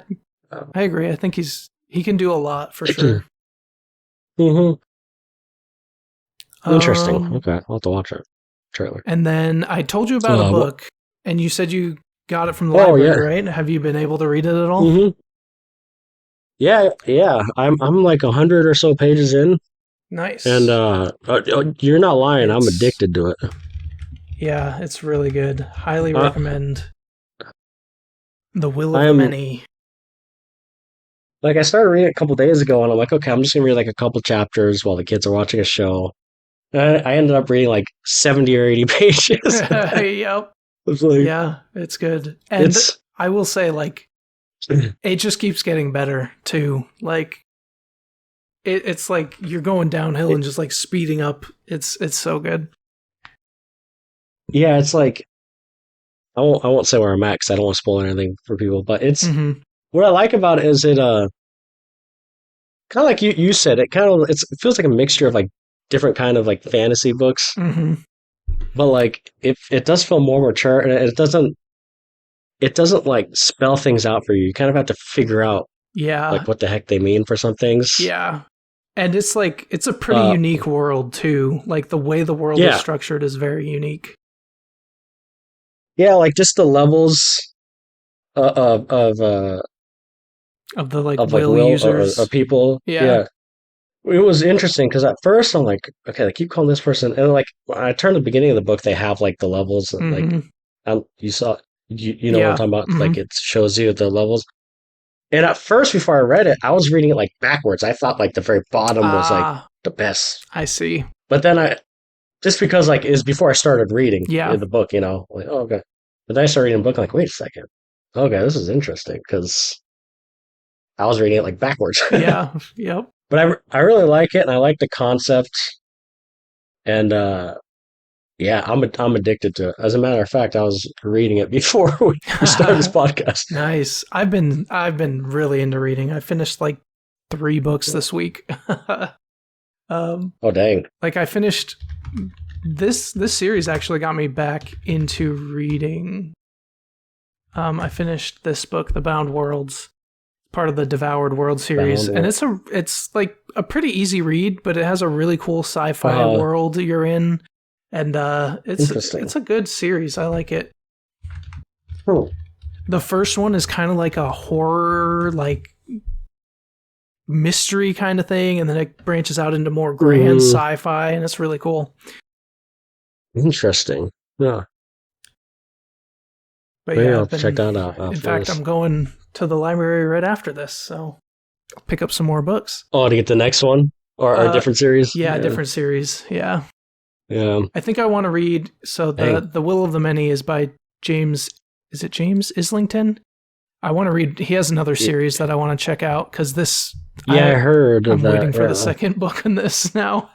Oh. I agree. I think he can do a lot for sure. hmm Interesting. Um, Okay, I'll have to watch it. Trailer. and then I told you about a What? book, and you said you got it from the Oh library, yeah. right? Have you been able to read it at all? hmm Yeah, yeah. I'm like 100 or so pages in, and Nice. you're not lying. I'm It's addicted to it. Yeah, it's really good. Highly Uh, recommend The Will of I the am Many. like I started reading it a couple days ago, and I'm like, okay, I'm just gonna read like a couple chapters while the kids are watching a show. And I ended up reading like 70 or 80 pages. Yep. It's like Yeah, it's good. And it's I will say, like, it just keeps getting better too. Like it's like you're going downhill it, and just like speeding up. It's so good. yeah, it's like I won't say where I'm at because I don't want to spoil anything for people. But it's Hmm. what I like about it is it kind of like you said it feels like a mixture of like different kind of like fantasy books, Mm-hmm. but like it does feel more mature, and it doesn't like spell things out for you. You kind of have to figure out Yeah. like what the heck they mean for some things. Yeah. And it's like, it's a pretty Uh, unique world too. Like the way the world is yeah, structured is very unique. yeah, like just the levels uh, of of uh, Of the like of like will will or users. people. Yeah. Yeah, it was interesting because at first I'm like, okay, I keep calling this person, and like when I turn to the beginning of the book, they have like the levels, like Mm-hmm. you saw, you know what I'm Yeah. talking about? Mm-hmm. Like it shows you the levels. And at first, before I read it, I was reading it like backwards. I thought like the very bottom was like Ah, the best, I see. but then I just because like is before I started reading Yeah. the book, like oh okay, but then I started reading the book, like wait a second, okay, this is interesting because I was reading it like backwards. Yeah. Yep. But I really like it, and I like the concept, and yeah, I'm addicted to it. As a matter of fact, I was reading it before we started this podcast. Nice. I've been really into reading. I finished like 3 books this week. Oh dang! Like I finished this series actually got me back into reading. I finished this book, The Bound Worlds, part of the Devoured World series, Bound and World. it's like a pretty easy read, but it has a really cool sci-fi Uh, world you're in, and Interesting. it's a good series. I like it. Hmm. The first one is kind of like a horror, like mystery kind of thing, and then it branches out into more grand Mm, sci-fi, and it's really cool. interesting. Yeah, But maybe yeah, I'll I've check been. that out In after fact, this. I'm going to the library right after this, so I'll pick up some more books. Oh, to get the next one or a Uh, different series? yeah, Yeah, different series. Yeah, yeah. I think I want to read. So Dang. the Will of the Many is by James. Is it James Islington? I want to read. He has another Y- series that I want to check out because this. Yeah, I heard of I'm that. waiting for the Yeah, second book in this now.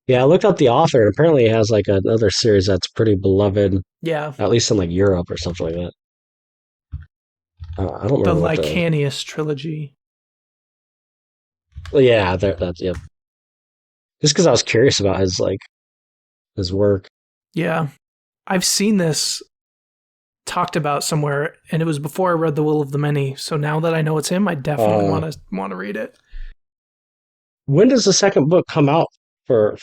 yeah. I looked up the author, and apparently he has like another series that's pretty beloved, Yeah, at least in like Europe or something like that. I don't the remember what the. Lycanius trilogy. Well, yeah, that's yeah. Just because I was curious about his work. Yeah, I've seen this talked about somewhere, and it was before I read The Will of the Many. So now that I know it's him, I definitely Uh, want to read it. when does the second book come out for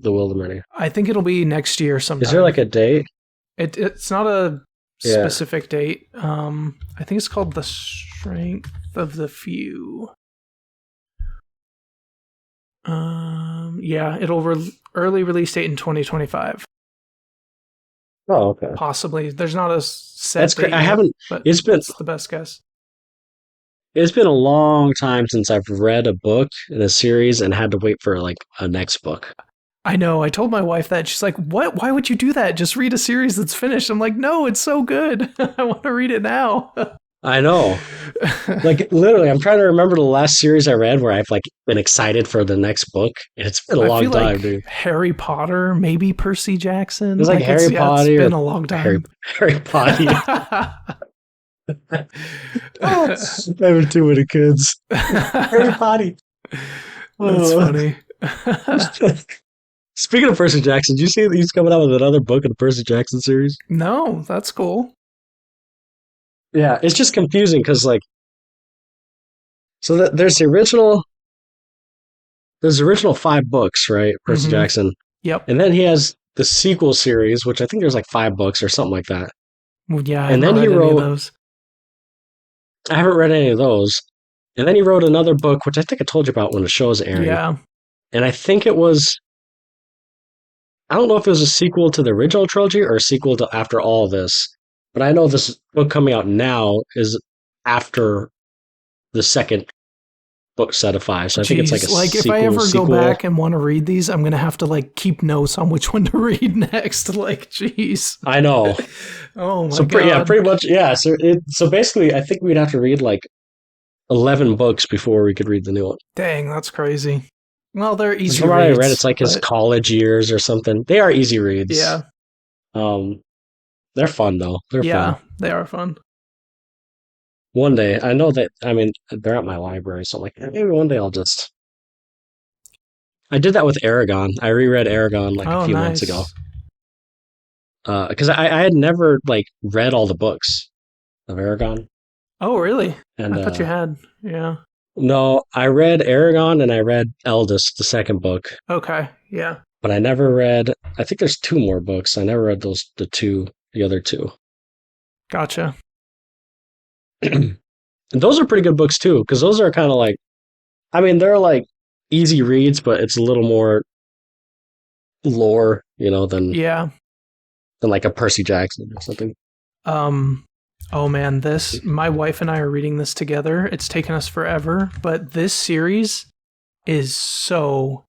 the Wilderness? I think it'll be next year Is there sometime. like a date? It's not a Yeah. specific date. I think it's called The Strength of the Few. Yeah, early release date in 2025. Oh, okay. Possibly. There's not a set That's great. date I yet, haven't. but It's been that's the best guess. it's been a long time since I've read a book in a series and had to wait for like a next book. I know. I told my wife that. She's like, "What? Why would you do that? Just read a series that's finished." I'm like, "No, it's so good. I want to read it now." I know. Like literally, I'm trying to remember the last series I read where I've like been excited for the next book. It's been a I long feel time, like dude. Harry Potter, maybe Percy Jackson. It's like Harry It's Potter been or a long Harry time. Harry Potter. Oh, I have too many kids. Harry Potter. That's Oh. funny. Speaking of Percy Jackson, did you see that he's coming out with another book in the Percy Jackson series? No, that's cool. Yeah, it's just confusing because like, so there's the original 5 books, right? Percy Mm-hmm. Jackson, Yep. and then he has the sequel series, which I think there's like 5 books or something like that. Well, yeah, I And haven't then he read any of wrote, those. I haven't read any of those. And then he wrote another book, which I think I told you about when the show was airing. Yeah. And I think it was, I don't know if it was a sequel to the original trilogy or a sequel to After All This, but I know this book coming out now is after the second book set of 5. So I think it's like a Jeez, like if I ever sequel. go back and want to read these, I'm gonna have to like keep notes on which one to read next. Like, jeez. I know. Oh my So god. yeah, pretty much. Yeah. So basically, I think we'd have to read like 11 books before we could read the new one. Dang, that's crazy. Well, they're easy From what I reads. read, it's like his but college years or something. They are easy reads. yeah, They're fun though. They're yeah, fun. they are fun. One day, I know that. I mean, they're at my library, so I'm like, maybe one day I'll just I did that with Aragon. I reread Aragon like a Oh, few months ago. nice. Because I had never like read all the books of Aragon. Oh, really? And I thought you had. Yeah. no, I read Aragon and I read Eldest, the second book. Okay. Yeah. But I never read. I think there's two more books. I never read the other two. Gotcha. And those are pretty good books too, because those are kind of like, I mean, they're like easy reads, but it's a little more lore, than Yeah. like a Percy Jackson or something. Oh man, my wife and I are reading this together. It's taken us forever, but this series is so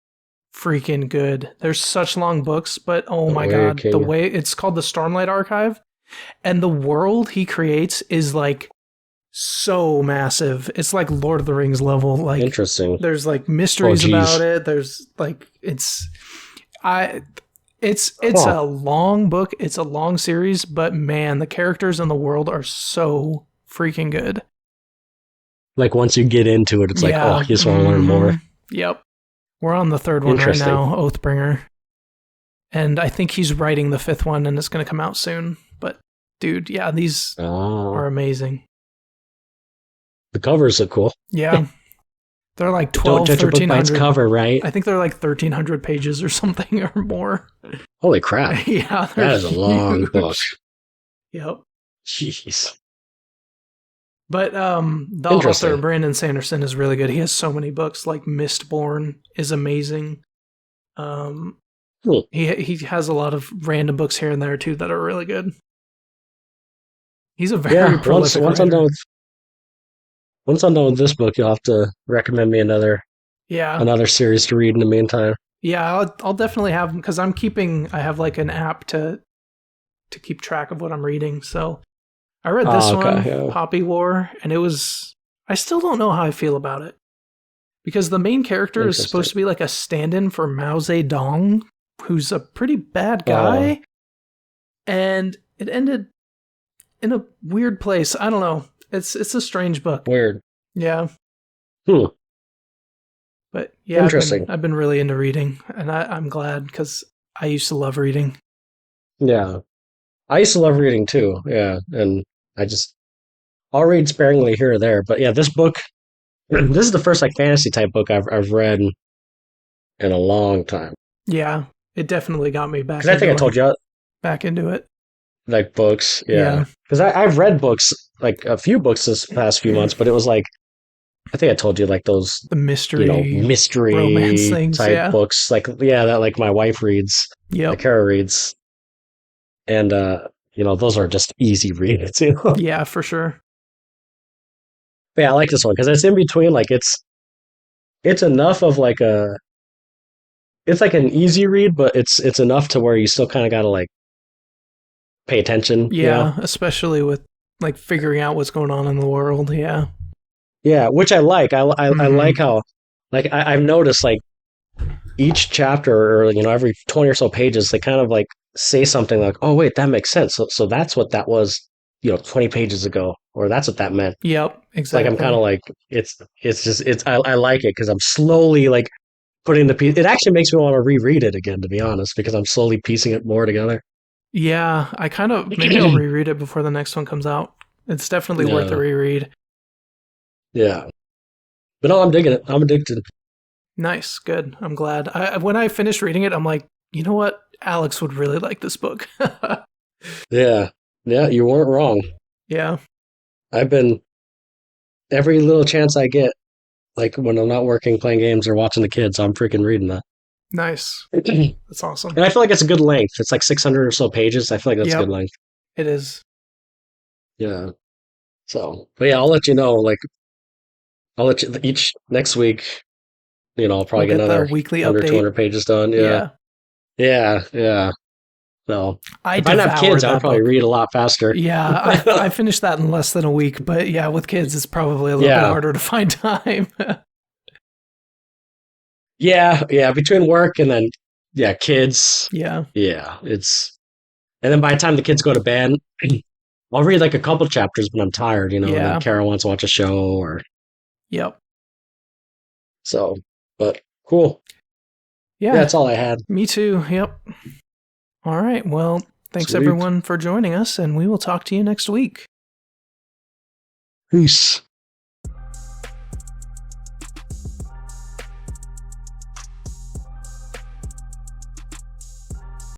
freaking good. There's such long books, but oh my god, the way it's called the Stormlight Archive, and the world he creates is like so massive. It's like Lord of the Rings level. Like, interesting. There's like mysteries about it. There's like it's a long book. It's a long series, but man, the characters in the world are so freaking good. Like once you get into it, it's like, oh, you just want to learn more. Yep. We're on the third one right now, Oathbringer. And I think he's writing the fifth one and it's going to come out soon. But dude, yeah, these are amazing. The covers look cool. Yeah. They're like 12, Don't judge a book by its cover, right? I think they're like 1,300 pages or something or more. Holy crap. Yeah. That is a long book. Yep. Jeez. But the author, Brandon Sanderson, is really good. He has so many books, like Mistborn is amazing. He has a lot of random books here and there, too, that are really good. He's a very prolific writer. Once I'm done with this book, you'll have to recommend me another series to read in the meantime. Yeah, I'll definitely have them because I have like an app to keep track of what I'm reading. So I read this one, Poppy War, and I still don't know how I feel about it. Because the main character is supposed to be like a stand-in for Mao Zedong, who's a pretty bad guy. And it ended in a weird place. I don't know. It's a strange book. Weird. Yeah. But yeah, interesting. I've been really into reading, and I'm glad because I used to love reading. Yeah. I used to love reading too. Yeah. And I'll read sparingly here or there. But yeah, this book, this is the first like fantasy type book I've read in a long time. Yeah. It definitely got me back. Because I think I told you. Back into it. Like books. Yeah. Because I've read books, like a few books this past few months, but it was like, I think I told you like those the mystery romance things, type books, like that like my wife reads, like Kara reads, and those are just easy reads. Yeah, for sure. But yeah, I like this one because it's in between. Like it's enough of like it's like an easy read, but it's enough to where you still kind of gotta like pay attention. Yeah, especially with like figuring out what's going on in the world. Yeah. Yeah, which I like. I like how, like, I've noticed, like, each chapter or, every 20 or so pages, they kind of, like, say something like, oh, wait, that makes sense. So that's what that was, 20 pages ago, or that's what that meant. Yep, exactly. Like, I'm kind of like, I like it because I'm slowly, like, putting the piece. It actually makes me want to reread it again, to be honest, because I'm slowly piecing it more together. Yeah, maybe I'll reread it before the next one comes out. It's definitely worth a reread. Yeah. But no, I'm digging it. I'm addicted. Nice. Good. I'm glad. When I finished reading it, I'm like, you know what? Alex would really like this book. Yeah. Yeah, you weren't wrong. Yeah. I've been, every little chance I get, like when I'm not working, playing games, or watching the kids, I'm freaking reading that. Nice. That's awesome. And I feel like it's a good length. It's like 600 or so pages. I feel like that's a good length. It is. Yeah. So, but yeah, I'll let you know, like, I'll let you each next week. I'll probably get another weekly 100, update. 200 pages done. Yeah. So if I didn't have kids, I'd probably read a lot faster. Yeah, I finished that in less than a week. But yeah, with kids, it's probably a little bit harder to find time. Yeah. Between work and then kids. Yeah. And then by the time the kids go to bed, I'll read like a couple chapters, but I'm tired. And then Kara wants to watch a show or. Yep. So, but cool. Yeah, that's all I had. Me too. Yep. All right. Well, thanks Sweet. everyone for joining us, and we will talk to you next week. Peace.